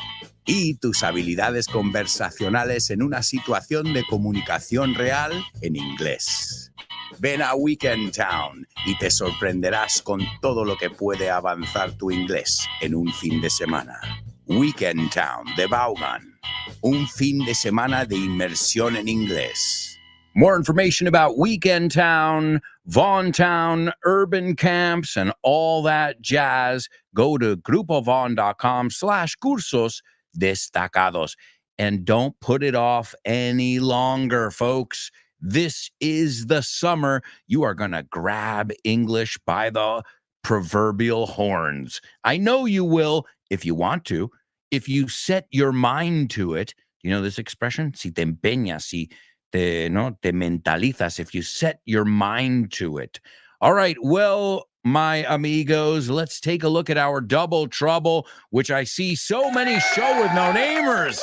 y tus habilidades conversacionales en una situación de comunicación real en inglés. Ven a Weekend Town y te sorprenderás con todo lo que puede avanzar tu inglés en un fin de semana. Weekend Town de Vaughan. Un fin de semana de inmersión en inglés. More information about Weekend Town, Vaughan Town, urban camps, and all that jazz, go to grupovaughn.com/cursos destacados. And don't put it off any longer, folks. This is the summer. You are going to grab English by the proverbial horns. I know you will if you want to. If you set your mind to it, you know this expression? Si te empeñas, si te mentalizas, if you set your mind to it. All right, well, my amigos, let's take a look at our double trouble, which I see so many show with no namers.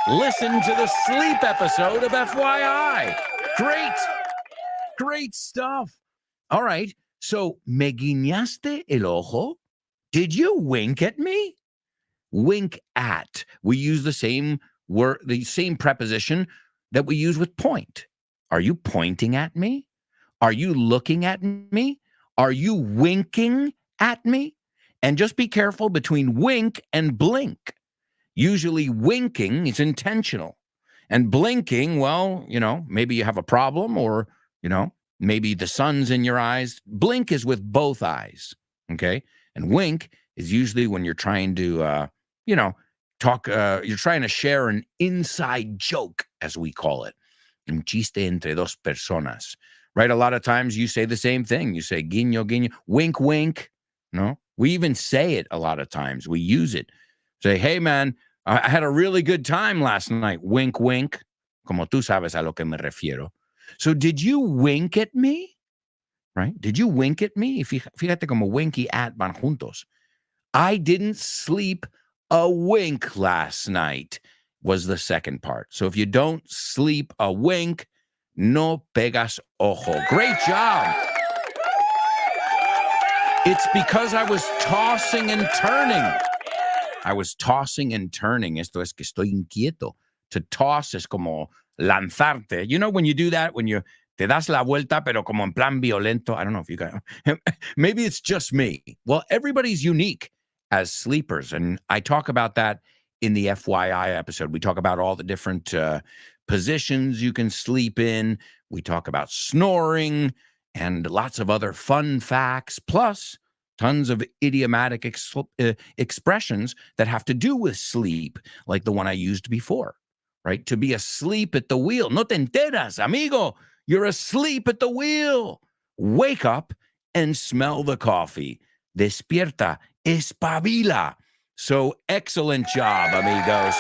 Listen to the sleep episode of FYI. Great stuff. All right, so, ¿me guiñaste el ojo? Did you wink at me? Wink at. We use the same word, the same preposition that we use with point. Are you pointing at me? Are you looking at me? Are you winking at me? And just be careful between wink and blink. Usually winking is intentional. And blinking, well, maybe you have a problem or, maybe the sun's in your eyes. Blink is with both eyes, okay? And wink is usually when you're trying to, talk, you're trying to share an inside joke, as we call it. Un chiste entre dos personas, right? A lot of times you say the same thing. You say guiño, guiño, wink, wink. No, we even say it a lot of times. We use it. Say, hey, man, I had a really good time last night. Wink, wink. Como tú sabes a lo que me refiero. So did you wink at me? Right? Did you wink at me? Fíjate como winky at van juntos. I didn't sleep a wink last night was the second part. So if you don't sleep a wink, no pegas ojo. Great job. It's because I was tossing and turning. I was tossing and turning. Esto es que estoy inquieto. To toss es como lanzarte. You know when you do that, when you te das la vuelta, pero como en plan violento. I don't know if you guys, maybe it's just me. Well, everybody's unique as sleepers. And I talk about that in the FYI episode. We talk about all the different positions you can sleep in. We talk about snoring and lots of other fun facts, plus tons of idiomatic expressions that have to do with sleep, like the one I used before, right? To be asleep at the wheel. No te enteras, amigo. You're asleep at the wheel. Wake up and smell the coffee. Despierta, espabila. So excellent job, amigos.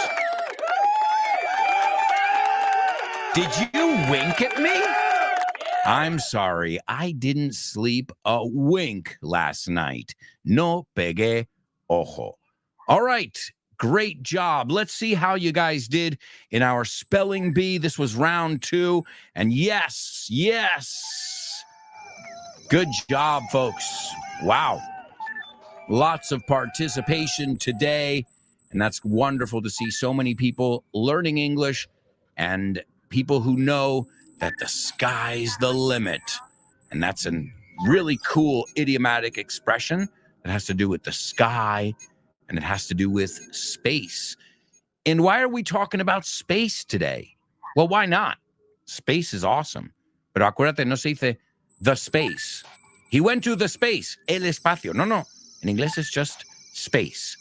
Did you wink at me? I'm sorry, I didn't sleep a wink last night. No pegué ojo. All right, great job. Let's see how you guys did in our spelling bee. This was round 2. And yes. Good job, folks. Wow. Lots of participation today. And that's wonderful to see so many people learning English and people who know that the sky's the limit. And that's a really cool idiomatic expression that has to do with the sky and it has to do with space. And why are we talking about space today? Well, why not? Space is awesome. Pero acuérdate, no se dice the space. He went to the space, el espacio. No. In English, it's just space.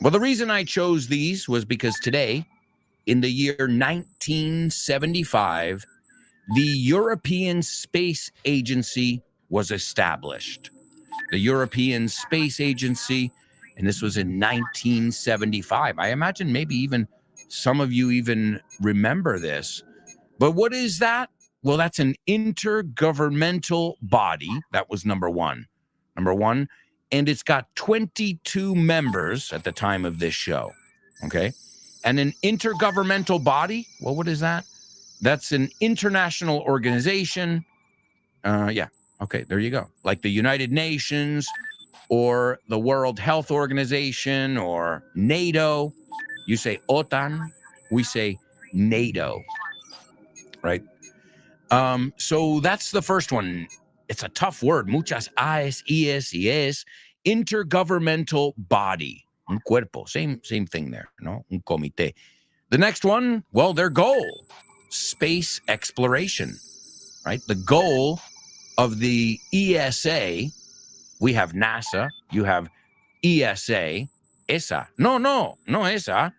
Well, the reason I chose these was because today, in the year 1975, the European Space Agency was established. The European Space Agency, and this was in 1975. I imagine maybe even some of you even remember this. But what is that? Well, that's an intergovernmental body. That was number one. And it's got 22 members at the time of this show. Okay. And an intergovernmental body, well, what is that? That's an international organization. Yeah. Okay, there you go. Like the United Nations or the World Health Organization or NATO. You say OTAN, we say NATO, right? So that's the first one. It's a tough word. Muchas A's, ES, ES. Intergovernmental body. Un cuerpo. Same thing there, no? Un comité. The next one, well, their goal. Space exploration, right? The goal of the ESA, we have NASA, you have ESA, esa. No esa.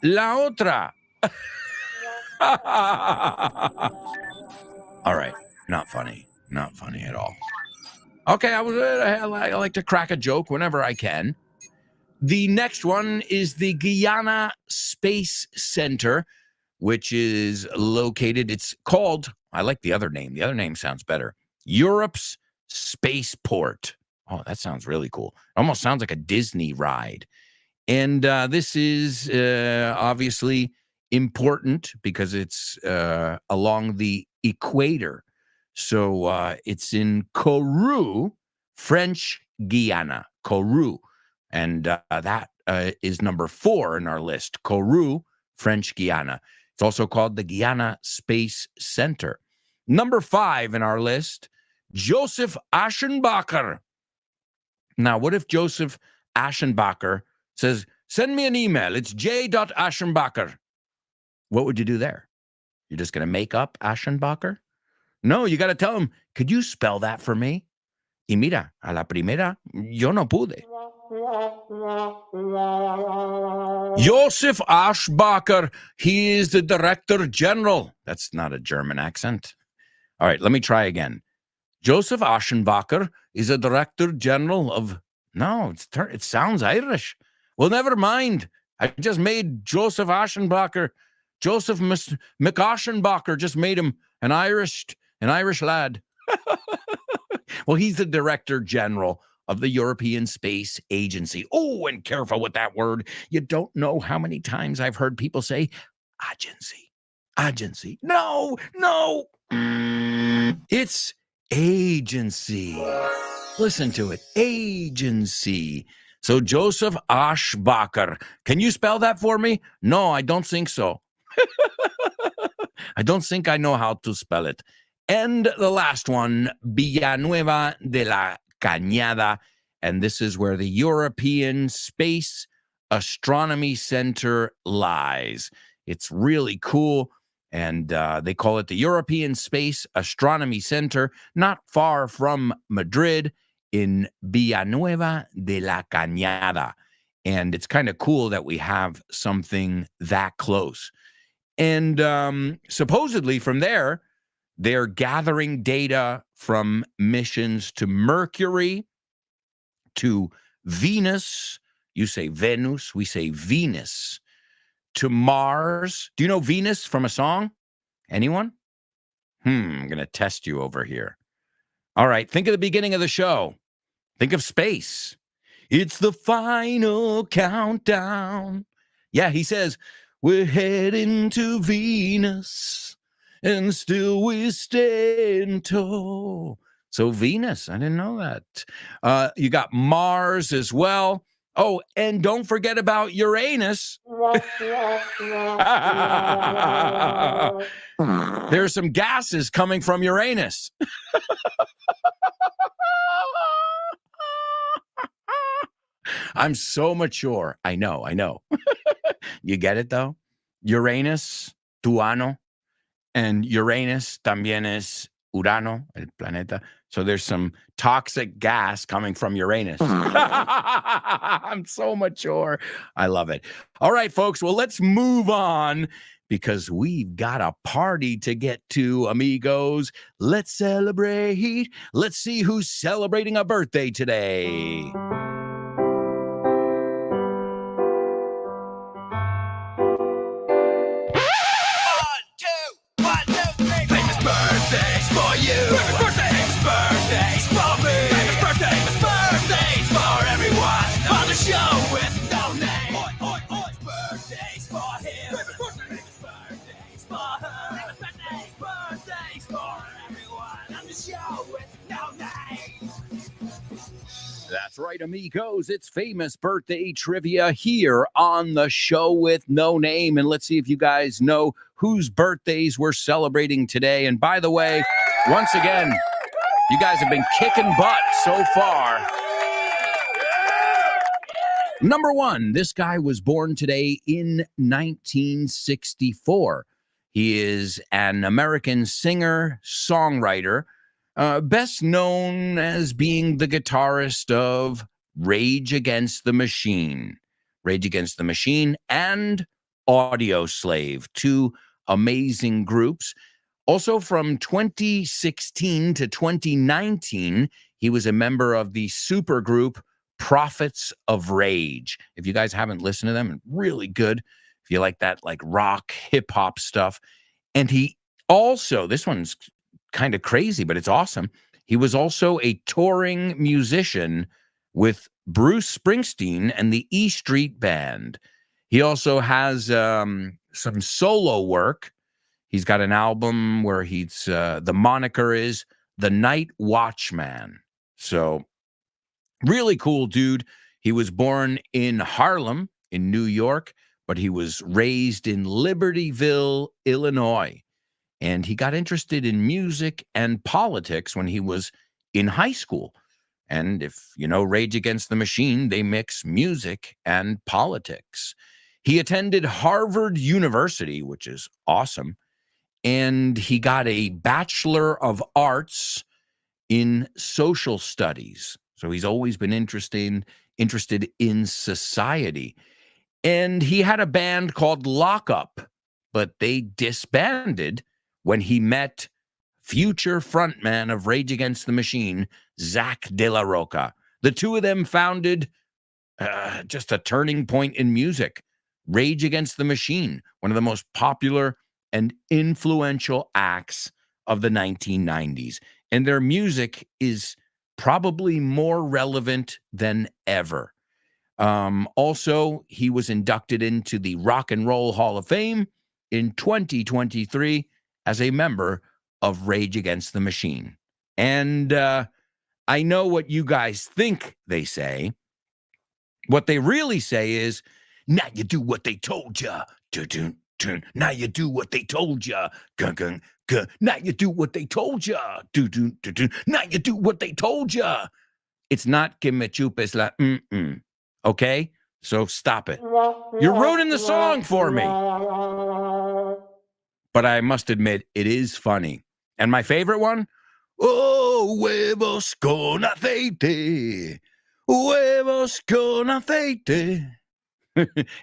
La otra. All right, not funny at all. Okay, I like to crack a joke whenever I can. The next one is the Guyana Space Center, which is located, it's called, I like the other name. The other name sounds better. Europe's Spaceport. Oh, that sounds really cool. Almost sounds like a Disney ride. And this is obviously important because it's along the equator. So it's in Kourou, French Guiana, Kourou. And that is number 4 in our list, Kourou, French Guiana. It's also called the Guyana Space Center. Number 5 in our list, Joseph Aschenbacher. Now, what if Joseph Aschenbacher says, send me an email, it's j.aschenbacher. What would you do there? You're just going to make up Aschenbacher? No, you got to tell him, could you spell that for me? Y mira, a la primera, yo no pude. Joseph Aschenbacher, he is the Director General. That's not a German accent. All right, let me try again. Joseph Aschenbacher is a Director General of... No, it sounds Irish. Well, never mind. I just made Joseph Aschenbacher. Joseph McAschenbacher just made him an Irish lad. Well, he's the Director General of the European Space Agency. Oh, and careful with that word. You don't know how many times I've heard people say agency. Agency. No. It's agency. Listen to it. Agency. So Joseph Aschenbacher. Can you spell that for me? No, I don't think so. I don't think I know how to spell it. And the last one, Villanueva de la Cañada. And this is where the European Space Astronomy Center lies. It's really cool. And they call it the European Space Astronomy Center, not far from Madrid in Villanueva de la Cañada. And it's kind of cool that we have something that close. And supposedly from there, they're gathering data from missions to Mercury, to Venus. You say Venus, we say Venus. To Mars. Do you know Venus from a song? Anyone? I'm going to test you over here. All right, think of the beginning of the show. Think of space. It's the final countdown. Yeah, he says, we're heading to Venus, and still we stand tall. So Venus, I didn't know that. You got Mars as well. Oh, and don't forget about Uranus. There's some gases coming from Uranus. I'm so mature. I know. You get it, though? Uranus, tu ano, and Uranus también es Urano, el planeta. So there's some toxic gas coming from Uranus. I'm so mature. I love it. All right, folks. Well, let's move on because we've got a party to get to, amigos. Let's celebrate. Let's see who's celebrating a birthday today. Birthdays for you. Birthdays for me. Birthdays for everyone on the show with no name. Birthdays for him. Birthdays for her. Birthdays for everyone on the show with no name. That's right. right, amigos, it's famous birthday trivia here on the show with no name. And let's see if you guys know whose birthdays we're celebrating today. And by the way, once again, you guys have been kicking butt so far. Number one, this guy was born today in 1964. He is an American singer, songwriter, best known as being the guitarist of Rage Against the Machine. Rage Against the Machine and Audio Slave, two amazing groups. Also from 2016 to 2019, he was a member of the supergroup Prophets of Rage. If you guys haven't listened to them, really good. If you like that like rock, hip hop stuff. And he also, this one's kind of crazy, but it's awesome. He was also a touring musician with Bruce Springsteen and the E Street Band. He also has some solo work. He's got an album where he's, the moniker is The Night Watchman. So really cool dude. He was born in Harlem in New York, but he was raised in Libertyville, Illinois. And he got interested in music and politics when he was in high school. And if you know Rage Against the Machine, they mix music and politics. He attended Harvard University, which is awesome. And he got a Bachelor of Arts in Social Studies. So he's always been interested in society. And he had a band called Lockup, but they disbanded when he met future frontman of Rage Against the Machine, Zach De La Rocha. The two of them founded just a turning point in music. Rage Against the Machine, one of the most popular and influential acts of the 1990s. And their music is probably more relevant than ever. Also, he was inducted into the Rock and Roll Hall of Fame in 2023 as a member of Rage Against the Machine. And I know what you guys think they say. What they really say is, now you do what they told you. Now you do what they told you. Now you do what they told you. Now you do what they told you. It's not que me chupes la okay? So stop it. You're ruining the song for me. But I must admit, it is funny. And my favorite one? Oh, huevos con aceite. Huevos con aceite.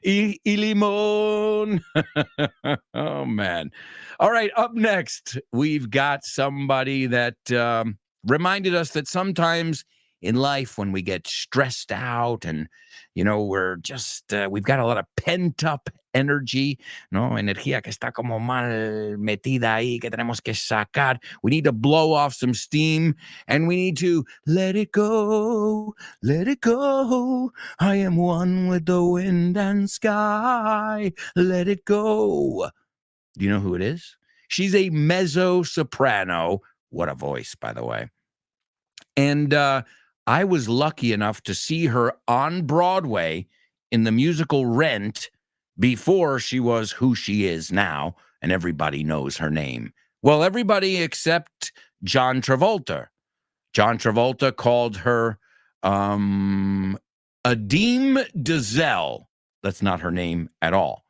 y limón. Oh, man. All right, up next, we've got somebody that reminded us that sometimes in life when we get stressed out and, you know, we're just, we've got a lot of pent-up energy, ¿no? Energía que está como mal metida ahí, que tenemos que sacar. We need to blow off some steam and we need to let it go, let it go. I am one with the wind and sky. Let it go. Do you know who it is? She's a mezzo-soprano. What a voice, by the way. And I was lucky enough to see her on Broadway in the musical Rent before she was who she is now, and everybody knows her name. Well, everybody except John Travolta. John Travolta called her Adine Dazelle. That's not her name at all.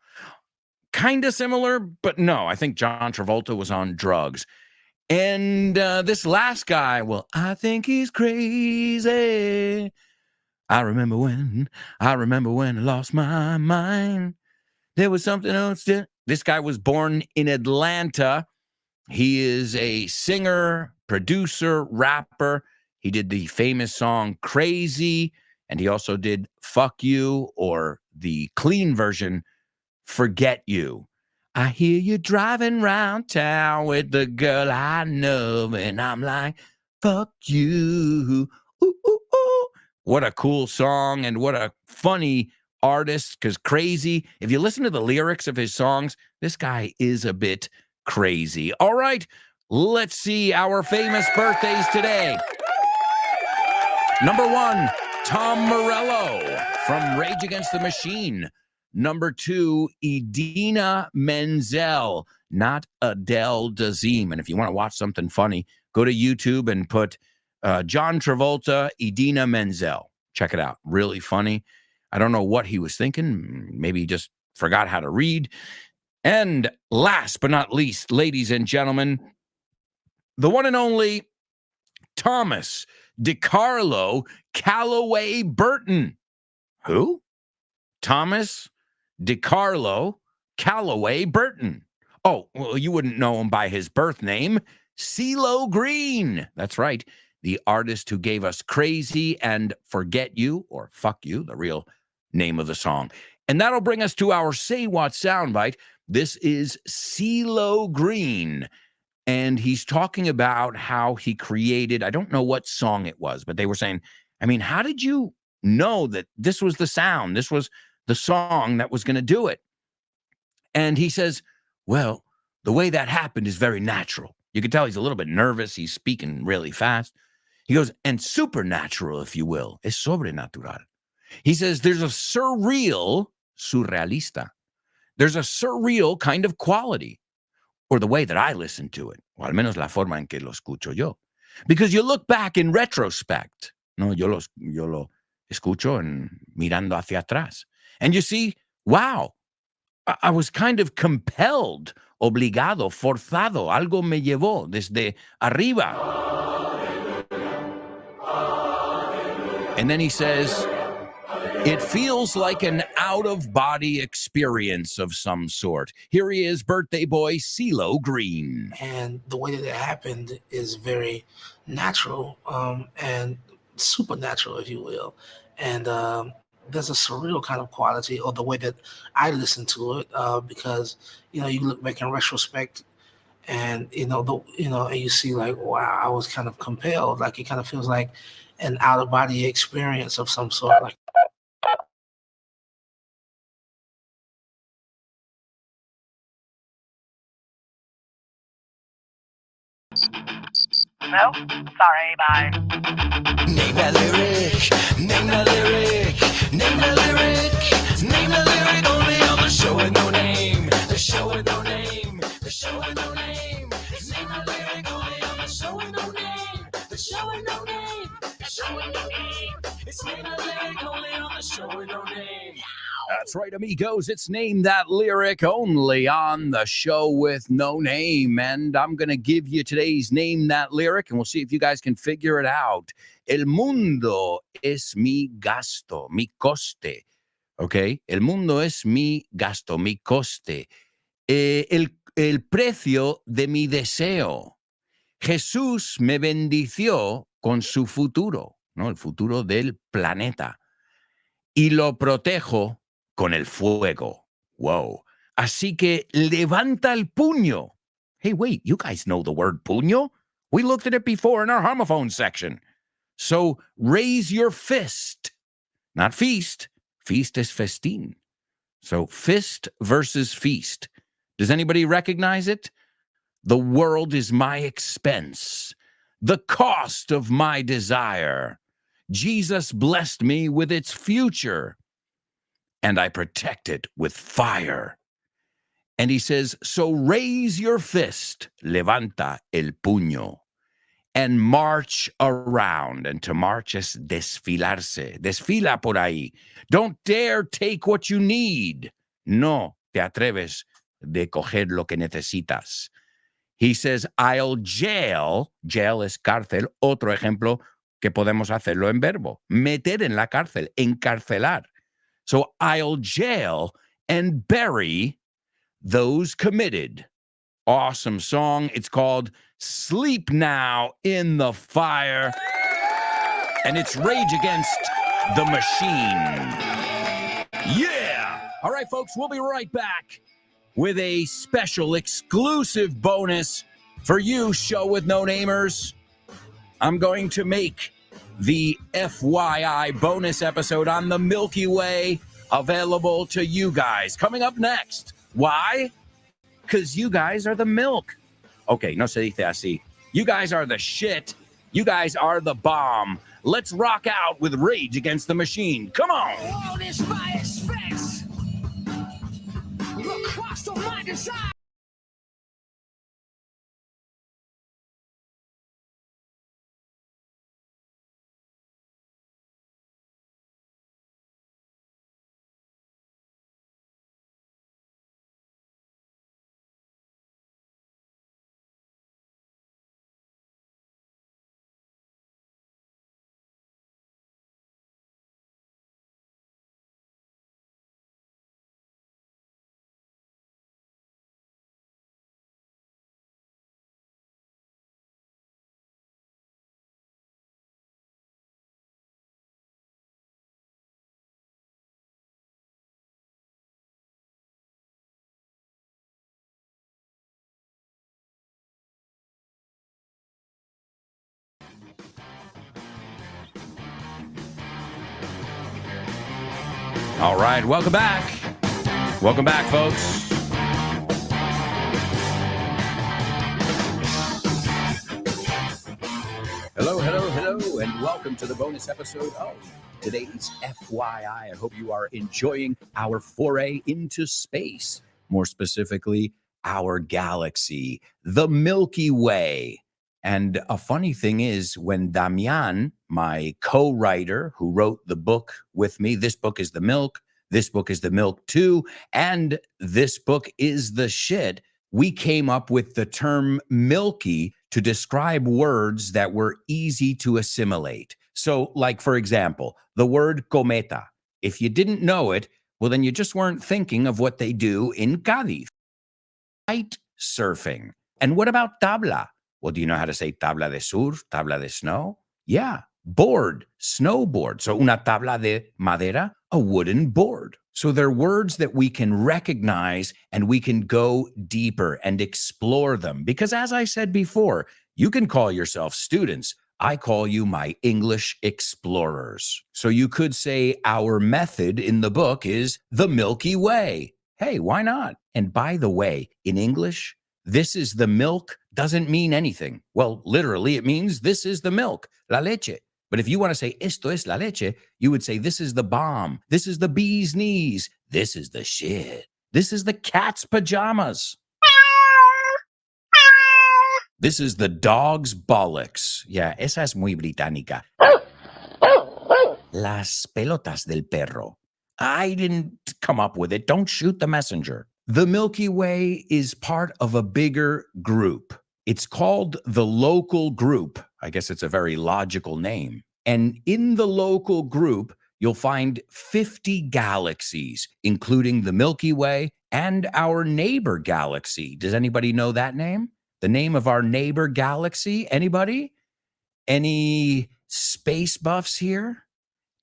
Kind of similar, but no, I think John Travolta was on drugs. And this last guy, well, I think he's crazy. I remember when I lost my mind. There was something else. This guy was born in Atlanta. He is a singer, producer, rapper. He did the famous song Crazy, and he also did Fuck You, or the clean version, Forget You. I hear you driving round town with the girl I know, and I'm like, fuck you. Ooh, ooh, ooh. What a cool song, and what a funny artist, because Crazy, if you listen to the lyrics of his songs, this guy is a bit crazy. All right, let's see our famous birthdays today. Number one, Tom Morello from Rage Against the Machine. Number 2, Idina Menzel, not Adele Dazeem. And if you want to watch something funny, go to YouTube and put John Travolta, Idina Menzel. Check it out. Really funny. I don't know what he was thinking. Maybe he just forgot how to read. And last but not least, ladies and gentlemen, the one and only Thomas DiCarlo Calloway Burton. Who? Thomas DiCarlo Calloway Burton. Oh, well, you wouldn't know him by his birth name, CeeLo Green. That's right. The artist who gave us Crazy and Forget You, or Fuck You, the real name of the song. And that'll bring us to our Say What soundbite. This is CeeLo Green. And he's talking about how he created, I don't know what song it was, but they were saying, I mean, how did you know that this was the sound? This was the song that was going to do it. And he says, well, the way that happened is very natural. You can tell he's a little bit nervous. He's speaking really fast. He goes, and supernatural, if you will, es sobrenatural. He says there's a surrealista. There's a surreal kind of quality, or the way that I listen to it, o al menos la forma en que lo escucho yo. Because you look back in retrospect. No, yo lo escucho mirando hacia atrás. And you see, wow, I was kind of compelled, obligado, forzado. Algo me llevó desde arriba. And then he says, it feels like an out-of-body experience of some sort. Here he is, birthday boy CeeLo Green. And the way that it happened is very natural and supernatural, if you will. And there's a surreal kind of quality, or the way that I listen to it, because you look back in retrospect, and and you see like, wow, I was kind of compelled. Like it kind of feels like an out-of-body experience of some sort. Like. No? Sorry, bye. Name that lyric, name that lyric, name that lyric, name that lyric only on the show with no name, the show with no name, the show with no name. Name that lyric only on the show with no name, the show with no name, the show with no name. It's name that lyric only on the show with no name. That's right, amigos. It's Name That Lyric only on the show with no name. And I'm going to give you today's Name That Lyric, and we'll see if you guys can figure it out. El mundo es mi gasto, mi coste. Okay? El mundo es mi gasto, mi coste. El precio de mi deseo. Jesús me bendició con su futuro, ¿no? El futuro del planeta. Y lo protejo con el fuego. Whoa. Así que levanta el puño. Hey, wait, you guys know the word puño? We looked at it before in our homophone section. So raise your fist. Not feast. Feast is festín. So fist versus feast. Does anybody recognize it? The world is my expense. The cost of my desire. Jesus blessed me with its future, and I protect it with fire. And he says, so raise your fist, levanta el puño, and march around. And to march es desfilarse. Desfila por ahí. Don't dare take what you need. No te atreves de coger lo que necesitas. He says, I'll jail. Jail es cárcel. Otro ejemplo que podemos hacerlo en verbo. Meter en la cárcel. Encarcelar. So I'll jail and bury those committed. Awesome song. It's called Sleep Now in the Fire. And it's Rage Against the Machine. Yeah. All right, folks, we'll be right back with a special exclusive bonus for you, Show with No Namers. I'm going to make the FYI bonus episode on the Milky Way available to you guys. Coming up next. Why? Because you guys are the milk. Okay, no se dice así. You guys are the shit. You guys are the bomb. Let's rock out with Rage Against the Machine. Come on! All this my expense. The cost of my desire. All right, welcome back. Welcome back, folks. Hello, and welcome to the bonus episode of today's FYI. I hope you are enjoying our foray into space, more specifically, our galaxy, the Milky Way. And a funny thing is, when Damian, my co-writer who wrote the book with me, this book is the milk, this book is the milk too, and this book is the shit, we came up with the term milky to describe words that were easy to assimilate. So, like, for example, the word cometa. If you didn't know it, well, then you just weren't thinking of what they do in Cádiz. Kite surfing. And what about tabla? Well, do you know how to say tabla de surf, tabla de snow? Yeah, board, snowboard. So una tabla de madera, a wooden board. So they're words that we can recognize and we can go deeper and explore them. Because as I said before, you can call yourself students. I call you my English explorers. So you could say our method in the book is the Milky Way. Hey, why not? And by the way, in English, this is the milk doesn't mean anything. Well, literally, it means this is the milk, la leche. But if you want to say esto es la leche, you would say this is the bomb. This is the bee's knees. This is the shit. This is the cat's pajamas. This is the dog's bollocks. Yeah, esa es muy británica. Las pelotas del perro. I didn't come up with it. Don't shoot the messenger. The Milky Way is part of a bigger group. It's called the local group. I guess it's a very logical name. And in the local group, you'll find 50 galaxies, including the Milky Way and our neighbor galaxy. Does anybody know that name? The name of our neighbor galaxy? Anybody? Any space buffs here?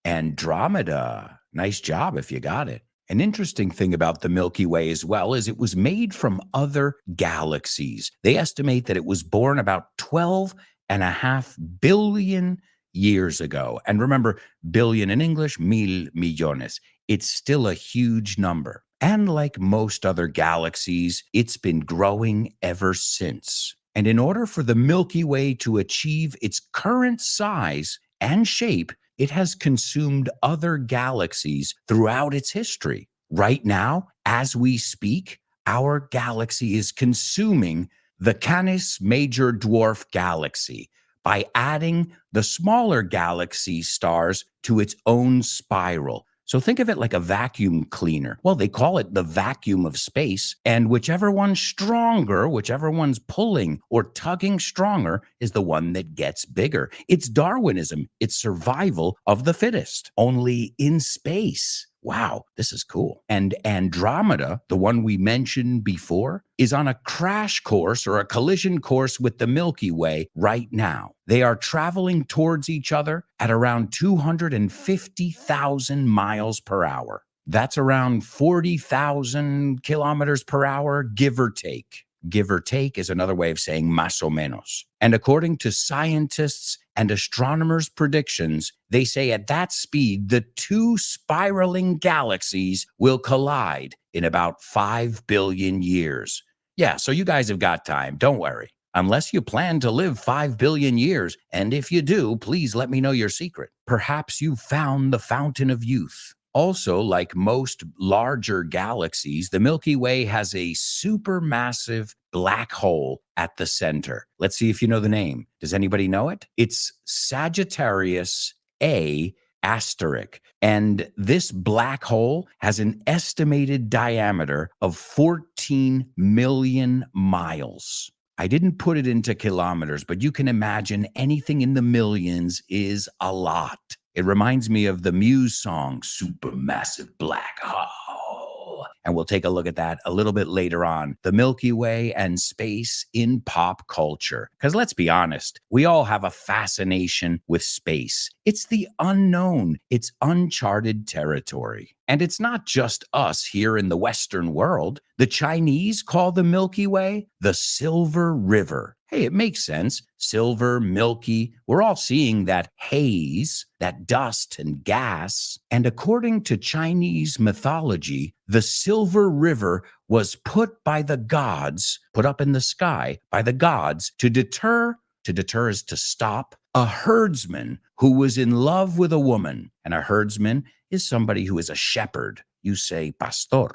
Andromeda. Nice job if you got it. An interesting thing about the Milky Way as well is it was made from other galaxies. They estimate that it was born about 12.5 billion years ago. And remember, billion in English, mil millones. It's still a huge number. And like most other galaxies, it's been growing ever since. And in order for the Milky Way to achieve its current size and shape, it has consumed other galaxies throughout its history. Right now, as we speak, our galaxy is consuming the Canis Major Dwarf Galaxy by adding the smaller galaxy stars to its own spiral. So think of it like a vacuum cleaner. Well, they call it the vacuum of space, and whichever one's stronger, whichever one's pulling or tugging stronger is the one that gets bigger. It's Darwinism. It's survival of the fittest, only in space. Wow, this is cool. And Andromeda, the one we mentioned before, is on a crash course or a collision course with the Milky Way right now. They are traveling towards each other at around 250,000 miles per hour. That's around 40,000 kilometers per hour, give or take. Give or take is another way of saying más o menos. And according to scientists and astronomers' predictions, they say at that speed, the two spiraling galaxies will collide in about 5 billion years. Yeah, so you guys have got time. Don't worry. unless you plan to live 5 billion years. And if you do, please let me know your secret. Perhaps you've found the fountain of youth. Also, like most larger galaxies, the Milky Way has a supermassive black hole at the center. Let's see if you know the name. Does anybody know it? It's Sagittarius A asterisk. And this black hole has an estimated diameter of 14 million miles. I didn't put it into kilometers, but you can imagine anything in the millions is a lot. It reminds me of the Muse song, Supermassive Black Hole. And we'll take a look at that a little bit later on. The Milky Way and space in pop culture. Because let's be honest, we all have a fascination with space. It's the unknown. It's uncharted territory. And it's not just us here in the Western world. The Chinese call the Milky Way the Silver River. Hey, it makes sense. Silver, milky, we're all seeing that haze, that dust and gas. And according to Chinese mythology, the Silver River was put by the gods, put up in the sky by the gods to deter is to stop, a herdsman who was in love with a woman. And a herdsman is somebody who is a shepherd. You say pastor.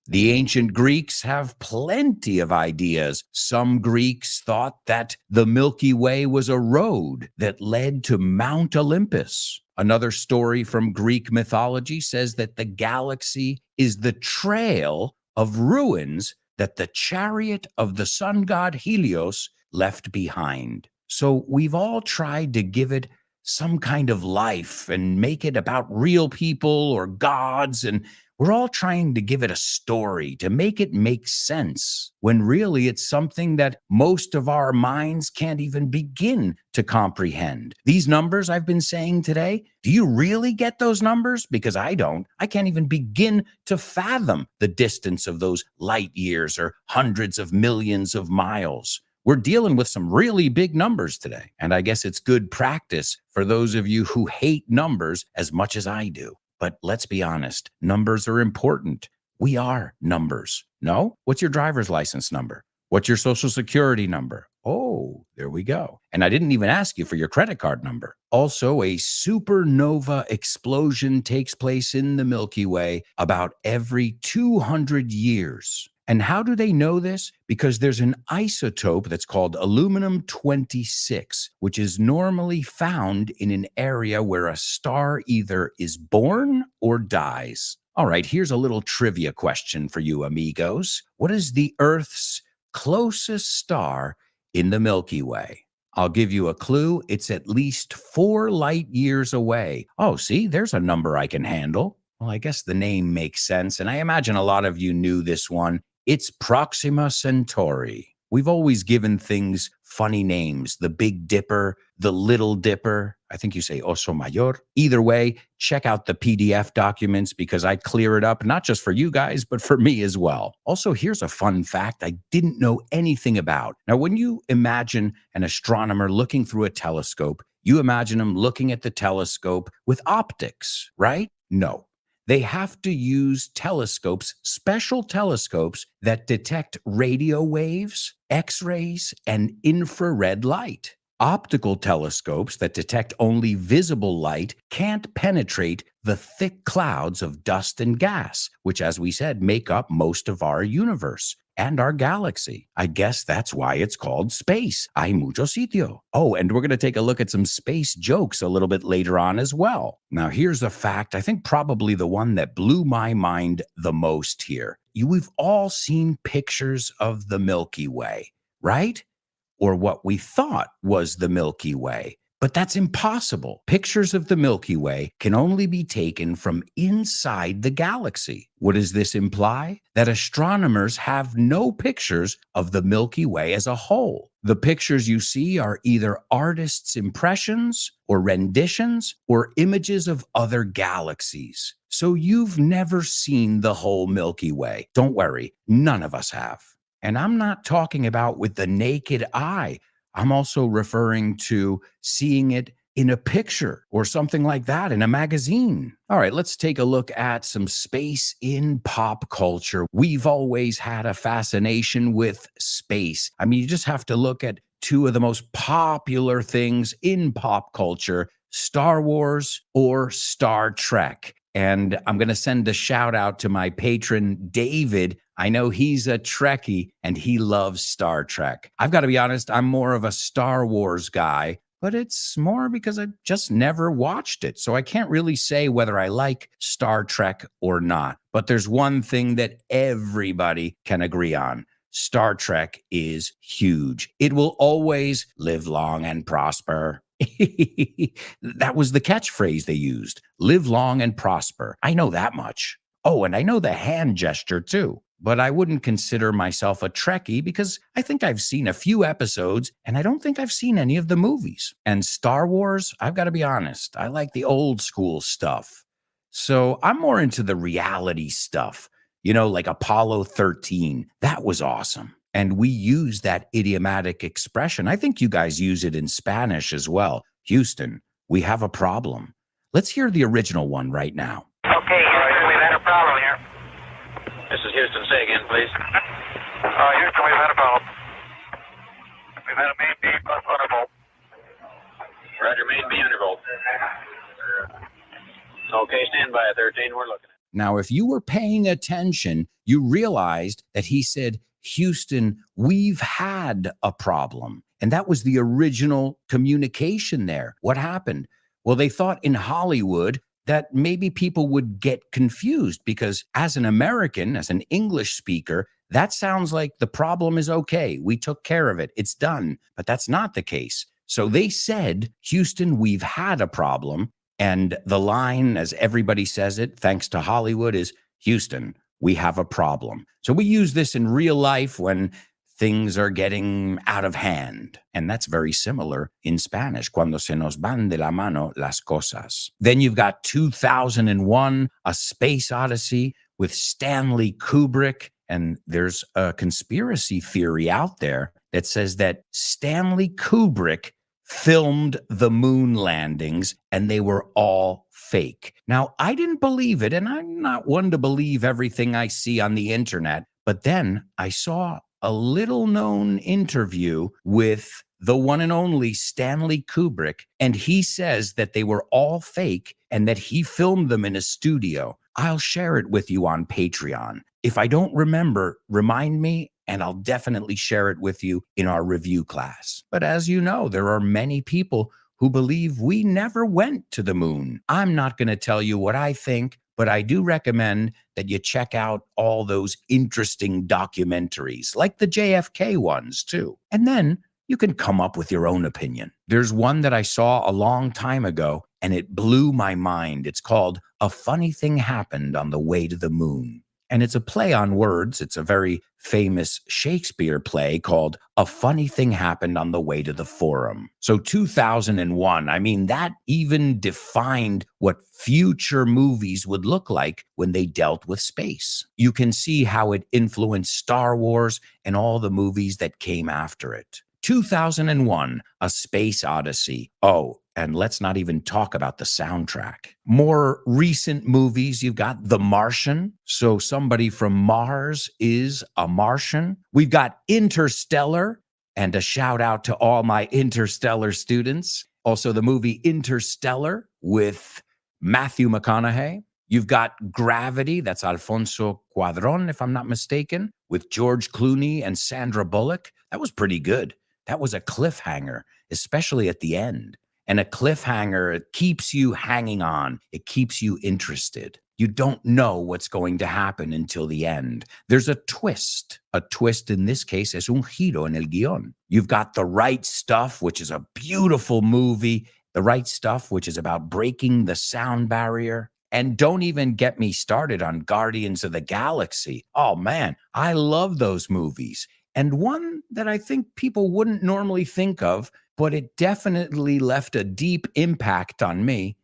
The ancient Greeks have plenty of ideas. Some Greeks thought that the Milky Way was a road that led to Mount Olympus. Another story from Greek mythology says that the galaxy is the trail of ruins that the chariot of the sun god Helios left behind. So we've all tried to give it some kind of life and make it about real people or gods, and we're all trying to give it a story to make it make sense, when really it's something that most of our minds can't even begin to comprehend. These numbers I've been saying today, do you really get those numbers? Because I don't. I can't even begin to fathom the distance of those light years or hundreds of millions of miles. We're dealing with some really big numbers today. And I guess it's good practice for those of you who hate numbers as much as I do. But let's be honest, numbers are important. We are numbers. No? What's your driver's license number? What's your social security number? Oh, there we go. And I didn't even ask you for your credit card number. Also, a supernova explosion takes place in the Milky Way about every 200 years. And how do they know this? Because there's an isotope that's called aluminum-26, which is normally found in an area where a star either is born or dies. All right, here's a little trivia question for you, amigos. What is the Earth's closest star in the Milky Way? I'll give you a clue. It's at least 4 light years away. Oh, see, there's a number I can handle. Well, I guess the name makes sense, and I imagine a lot of you knew this one. It's Proxima Centauri. We've always given things funny names. The Big Dipper, the Little Dipper. I think you say Oso Mayor. Either way, check out the PDF documents because I clear it up, not just for you guys, but for me as well. Also, here's a fun fact I didn't know anything about. Now, when you imagine an astronomer looking through a telescope, you imagine them looking at the telescope with optics, right? No. They have to use telescopes, special telescopes that detect radio waves, X-rays, and infrared light. Optical telescopes that detect only visible light can't penetrate the thick clouds of dust and gas, which, as we said, make up most of our universe and our galaxy. I guess that's why it's called space. Hay mucho sitio. Oh, and we're going to take a look at some space jokes a little bit later on as well. Now, here's a fact, I think probably the one that blew my mind the most here. We've all seen pictures of the Milky Way, right? Or what we thought was the Milky Way. But that's impossible. Pictures of the Milky Way can only be taken from inside the galaxy. What does this imply? That astronomers have no pictures of the Milky Way as a whole. The pictures you see are either artists' impressions or renditions or images of other galaxies. So you've never seen the whole Milky Way. Don't worry, none of us have. And I'm not talking about with the naked eye. I'm also referring to seeing it in a picture or something like that in a magazine. All right, let's take a look at some space in pop culture. We've always had a fascination with space. I mean, you just have to look at two of the most popular things in pop culture, Star Wars or Star Trek. And I'm going to send a shout out to my patron, David. I know he's a Trekkie and he loves Star Trek. I've got to be honest, I'm more of a Star Wars guy, but it's more because I just never watched it. So I can't really say whether I like Star Trek or not. But there's one thing that everybody can agree on. Star Trek is huge. It will always live long and prosper. That was the catchphrase they used. Live long and prosper. I know that much. Oh, and I know the hand gesture too. But I wouldn't consider myself a Trekkie because I think I've seen a few episodes and I don't think I've seen any of the movies. And Star Wars, I've got to be honest, I like the old school stuff. So I'm more into the reality stuff, like Apollo 13. That was awesome. And we use that idiomatic expression. I think you guys use it in Spanish as well. Houston, we have a problem. Let's hear the original one right now. Okay, Houston, we've had a problem here. This is Houston. Say again, please. Houston, we've had a problem. We've had a main B plus undervolt. Roger, main B undervolt. Okay, stand by at 13. We're looking at it. Now, if you were paying attention, you realized that he said, Houston, we've had a problem. And that was the original communication there. What happened? Well, they thought in Hollywood that maybe people would get confused because as an American, as an English speaker, that sounds like the problem is okay. We took care of it. It's done. But that's not the case. So they said, Houston, we've had a problem. And the line, as everybody says it, thanks to Hollywood, is Houston, we have a problem. So we use this in real life when things are getting out of hand. And that's very similar in Spanish, cuando se nos van de la mano las cosas. Then you've got 2001, A Space Odyssey with Stanley Kubrick. And there's a conspiracy theory out there that says that Stanley Kubrick filmed the moon landings and they were all fake. Now, I didn't believe it, and I'm not one to believe everything I see on the internet. But then I saw a little known interview with the one and only Stanley Kubrick, and he says that they were all fake and that he filmed them in a studio. I'll share it with you on Patreon. If I don't remember, remind me, and I'll definitely share it with you in our review class. But as you know, there are many people who believe we never went to the moon. I'm not going to tell you what I think, but I do recommend that you check out all those interesting documentaries, like the JFK ones too. And then you can come up with your own opinion. There's one that I saw a long time ago, and it blew my mind. It's called A Funny Thing Happened on the Way to the Moon. And it's a play on words. It's a very famous Shakespeare play called A Funny Thing Happened on the Way to the Forum. So 2001, I mean, that even defined what future movies would look like when they dealt with space. You can see how it influenced Star Wars and all the movies that came after it. 2001, A Space Odyssey. Oh, and let's not even talk about the soundtrack. More recent movies, you've got The Martian. So somebody from Mars is a Martian. We've got Interstellar, and a shout out to all my Interstellar students. Also the movie Interstellar with Matthew McConaughey. You've got Gravity, that's Alfonso Cuarón, if I'm not mistaken, with George Clooney and Sandra Bullock. That was pretty good. That was a cliffhanger, especially at the end. And a cliffhanger, it keeps you hanging on. It keeps you interested. You don't know what's going to happen until the end. There's a twist. A twist in this case is un giro en el guión. You've got The Right Stuff, which is a beautiful movie. The Right Stuff, which is about breaking the sound barrier. And don't even get me started on Guardians of the Galaxy. Oh man, I love those movies. And one that I think people wouldn't normally think of, but it definitely left a deep impact on me.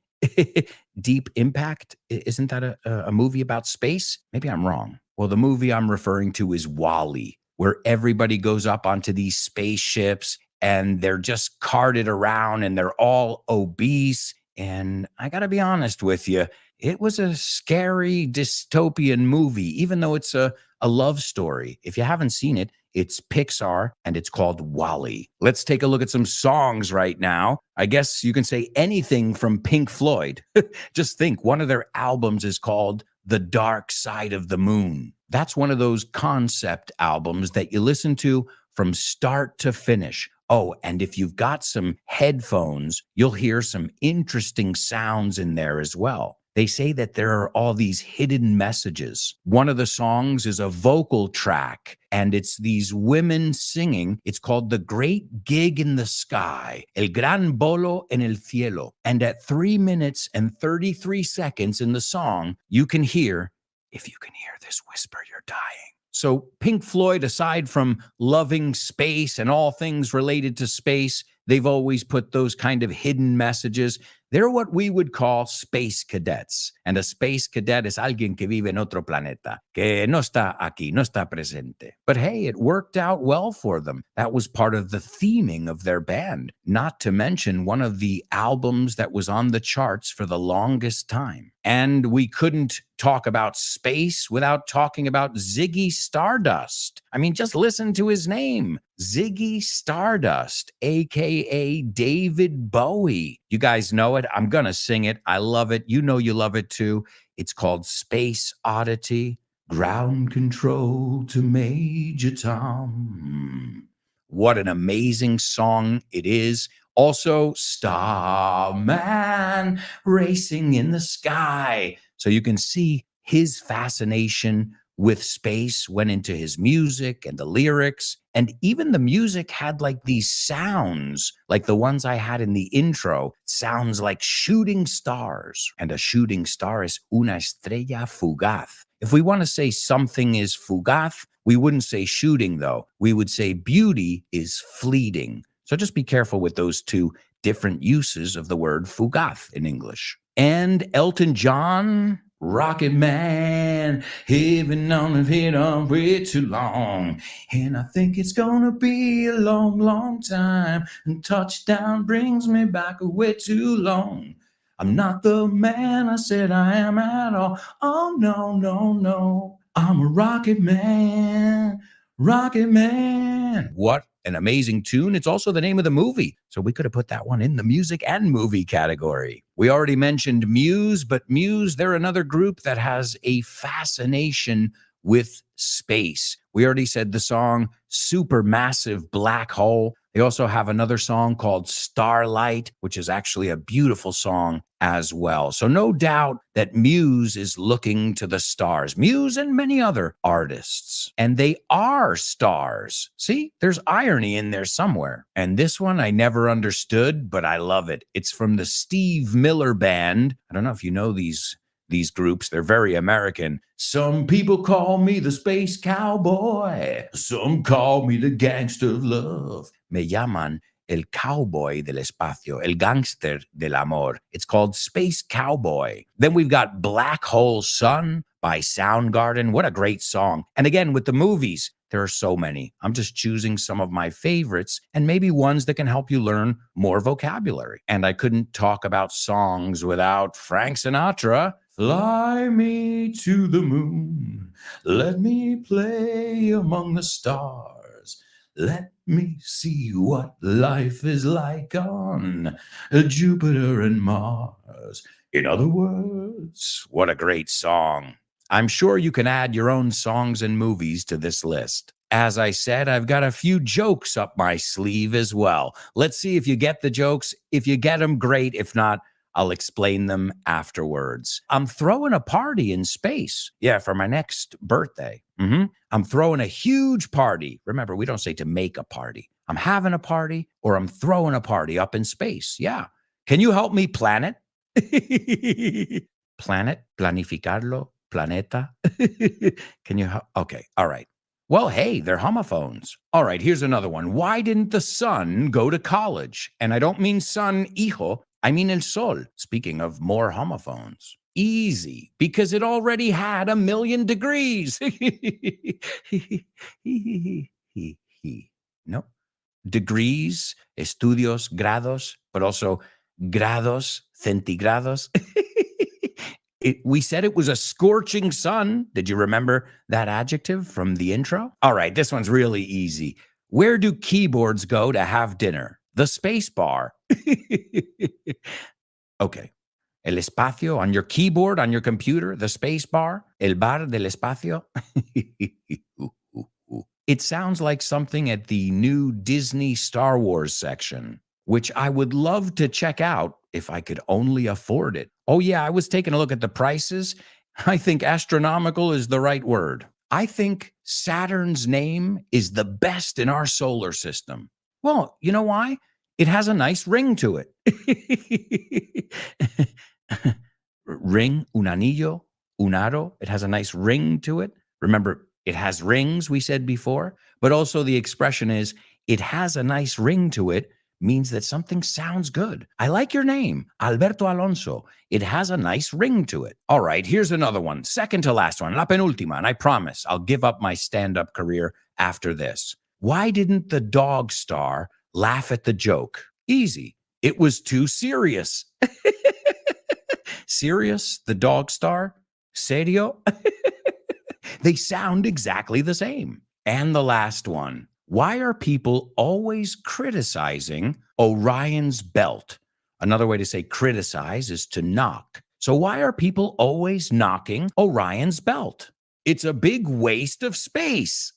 Deep Impact? Isn't that a movie about space? Maybe I'm wrong. Well, the movie I'm referring to is WALL-E, where everybody goes up onto these spaceships and they're just carted around and they're all obese. And I got to be honest with you, it was a scary dystopian movie, even though it's a love story. If you haven't seen it, it's Pixar and it's called Wall-E. Let's take a look at some songs right now. I guess you can say anything from Pink Floyd. Just think, one of their albums is called The Dark Side of the Moon. That's one of those concept albums that you listen to from start to finish. Oh, and if you've got some headphones, you'll hear some interesting sounds in there as well. They say that there are all these hidden messages. One of the songs is a vocal track, and it's these women singing. It's called The Great Gig in the Sky, El Gran Bolo en el Cielo. And at 3 minutes and 33 seconds in the song, you can hear, if you can hear this whisper, you're dying. So Pink Floyd, aside from loving space and all things related to space, they've always put those kind of hidden messages. They're what we would call space cadets. And a space cadet is alguien que vive en otro planeta, que no está aquí, no está presente. But hey, it worked out well for them. That was part of the theming of their band, not to mention one of the albums that was on the charts for the longest time. And we couldn't talk about space without talking about Ziggy Stardust. I mean, just listen to his name, Ziggy Stardust, aka David Bowie. You guys know it. I'm going to sing it. I love it. You know you love it too. It's called Space Oddity. Ground control to Major Tom. What an amazing song it is. Also, Starman racing in the sky. So you can see his fascination with space went into his music and the lyrics. And even the music had like these sounds, like the ones I had in the intro, sounds like shooting stars. And a shooting star is una estrella fugaz. If we want to say something is fugaz, we wouldn't say shooting though. We would say beauty is fleeting. So just be careful with those two different uses of the word fugaz in English. And Elton John, Rocket Man, heaven on have hit on way too long. And I think it's gonna be a long, long time. And touchdown brings me back way too long. I'm not the man I said I am at all. Oh, no, no, no. I'm a rocket man, rocket man. What an amazing tune. It's also the name of the movie. So we could have put that one in the music and movie category. We already mentioned Muse, but Muse, they're another group that has a fascination with space. We already said the song Supermassive Black Hole. They also have another song called Starlight, which is actually a beautiful song as well. So no doubt that Muse is looking to the stars. Muse and many other artists. And they are stars. See, there's irony in there somewhere. And this one I never understood, but I love it. It's from the Steve Miller Band. I don't know if you know these groups. They're very American. Some people call me the space cowboy. Some call me the gangster of love. Me llaman el cowboy del espacio, el gangster del amor. It's called Space Cowboy. Then we've got Black Hole Sun by Soundgarden. What a great song. And again, with the movies, there are so many. I'm just choosing some of my favorites and maybe ones that can help you learn more vocabulary. And I couldn't talk about songs without Frank Sinatra. Fly me to the moon. Let me play among the stars. Let me see what life is like on Jupiter and Mars. In other words, what a great song. I'm sure you can add your own songs and movies to this list. As I said, I've got a few jokes up my sleeve as well. Let's see if you get the jokes. If you get them, great. If not, I'll explain them afterwards. I'm throwing a party in space. Yeah, for my next birthday. I'm throwing a huge party. Remember, we don't say to make a party. I'm having a party or I'm throwing a party up in space. Yeah. Can you help me plan it? Planet, planificarlo, planeta. Can you help? Okay. All right. Well, hey, they're homophones. All right, here's another one. Why didn't the sun go to college? And I don't mean sun, hijo. I mean el sol. Speaking of more homophones. Easy, because it already had 1,000,000 degrees. No, degrees, estudios, grados, but also grados, centigrados. We said it was a scorching sun. Did you remember that adjective from the intro? All right, this one's really easy. Where do keyboards go to have dinner? The space bar. Okay. El espacio on your keyboard, on your computer, the space bar, el bar del espacio. It sounds like something at the new Disney Star Wars section, which I would love to check out if I could only afford it. Oh, yeah, I was taking a look at the prices. I think astronomical is the right word. I think Saturn's name is the best in our solar system. Well, you know why? It has a nice ring to it. Ring, un anillo, un aro. It has a nice ring to it. Remember, it has rings, we said before, but also the expression is, it has a nice ring to it, means that something sounds good. I like your name, Alberto Alonso. It has a nice ring to it. All right, here's another one, second to last one, la penúltima, and I promise I'll give up my stand-up career after this. Why didn't the dog star laugh at the joke? Easy. It was too serious. Serious, the dog star? Serio? They sound exactly the same. And the last one. Why are people always criticizing Orion's belt? Another way to say criticize is to knock. So why are people always knocking Orion's belt? It's a big waste of space.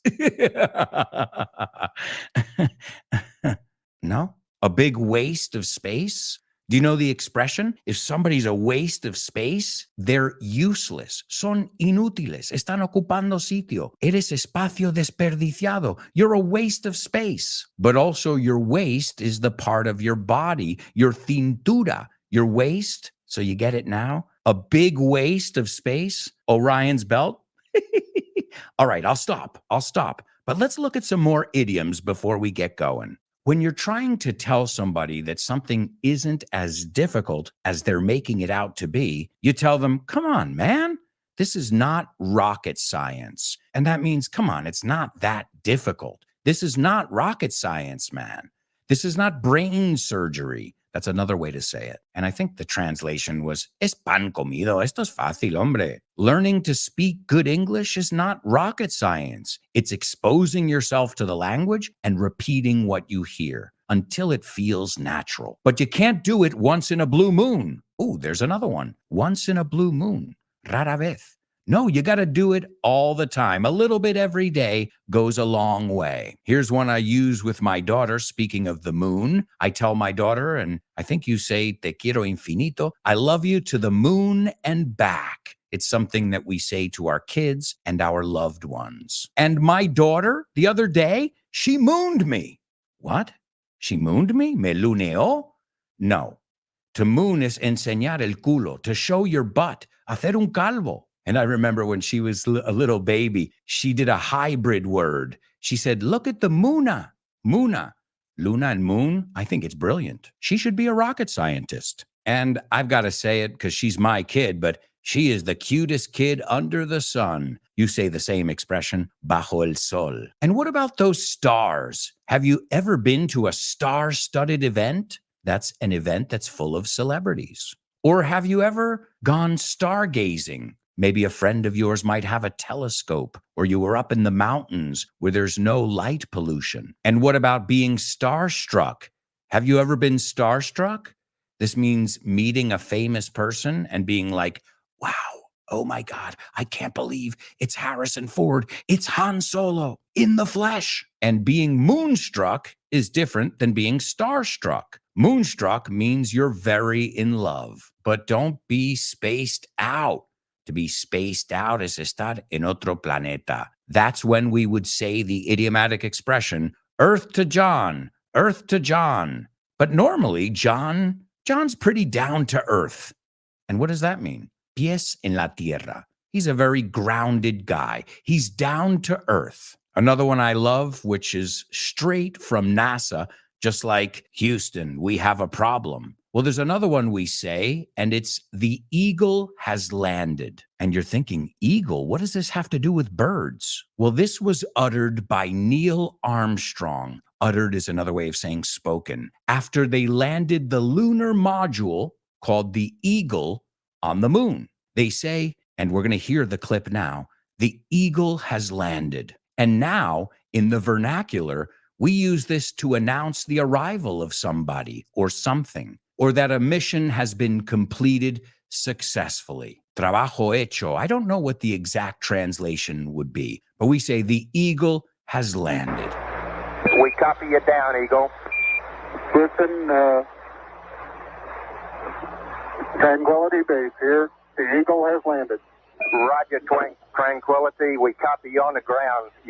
No? A big waste of space? Do you know the expression? If somebody's a waste of space, they're useless. Son inútiles. Están ocupando sitio. Eres espacio desperdiciado. You're a waste of space. But also your waist is the part of your body, your cintura. Your waist, so you get it now? A big waste of space? Orion's belt? All right, I'll stop. But let's look at some more idioms before we get going. When you're trying to tell somebody that something isn't as difficult as they're making it out to be, you tell them, come on, man, this is not rocket science. And that means, come on, it's not that difficult. This is not rocket science, man. This is not brain surgery. That's another way to say it. And I think the translation was, es pan comido, esto es fácil, hombre. Learning to speak good English is not rocket science. It's exposing yourself to the language and repeating what you hear until it feels natural. But you can't do it once in a blue moon. Oh, there's another one. Once in a blue moon. Rara vez. No, you got to do it all the time. A little bit every day goes a long way. Here's one I use with my daughter. Speaking of the moon, I tell my daughter, and I think you say, te quiero infinito. I love you to the moon and back. It's something that we say to our kids and our loved ones. And my daughter, the other day, she mooned me. What? She mooned me? ¿Me luneó? No. To moon is enseñar el culo, to show your butt, hacer un calvo. And I remember when she was a little baby, she did a hybrid word. She said, look at the Muna. Muna. Luna and moon. I think it's brilliant. She should be a rocket scientist. And I've got to say it because she's my kid, but she is the cutest kid under the sun. You say the same expression, bajo el sol. And what about those stars? Have you ever been to a star-studded event? That's an event that's full of celebrities. Or have you ever gone stargazing? Maybe a friend of yours might have a telescope, or you were up in the mountains where there's no light pollution. And what about being starstruck? Have you ever been starstruck? This means meeting a famous person and being like, wow, oh my God, I can't believe it's Harrison Ford. It's Han Solo in the flesh. And being moonstruck is different than being starstruck. Moonstruck means you're very in love, but don't be spaced out. To be spaced out is estar en otro planeta. That's when we would say the idiomatic expression, Earth to John, Earth to John. But normally, John's pretty down to earth. And what does that mean? Pies en la tierra. He's a very grounded guy. He's down to earth. Another one I love, which is straight from NASA, just like, Houston, we have a problem. Well, there's another one we say, and it's the eagle has landed. And you're thinking, eagle, what does this have to do with birds? Well, this was uttered by Neil Armstrong Uttered is another way of saying spoken. After they landed the lunar module called the Eagle on the moon. They say, and we're going to hear the clip now, the Eagle has landed. And now, in the vernacular, we use this to announce the arrival of somebody or something, or that a mission has been completed successfully. Trabajo hecho. I don't know what the exact translation would be, but we say the Eagle has landed. We copy you down, Eagle. Listen, Tranquility Base here. The Eagle has landed. Roger, Tranquility. We copy you on the ground.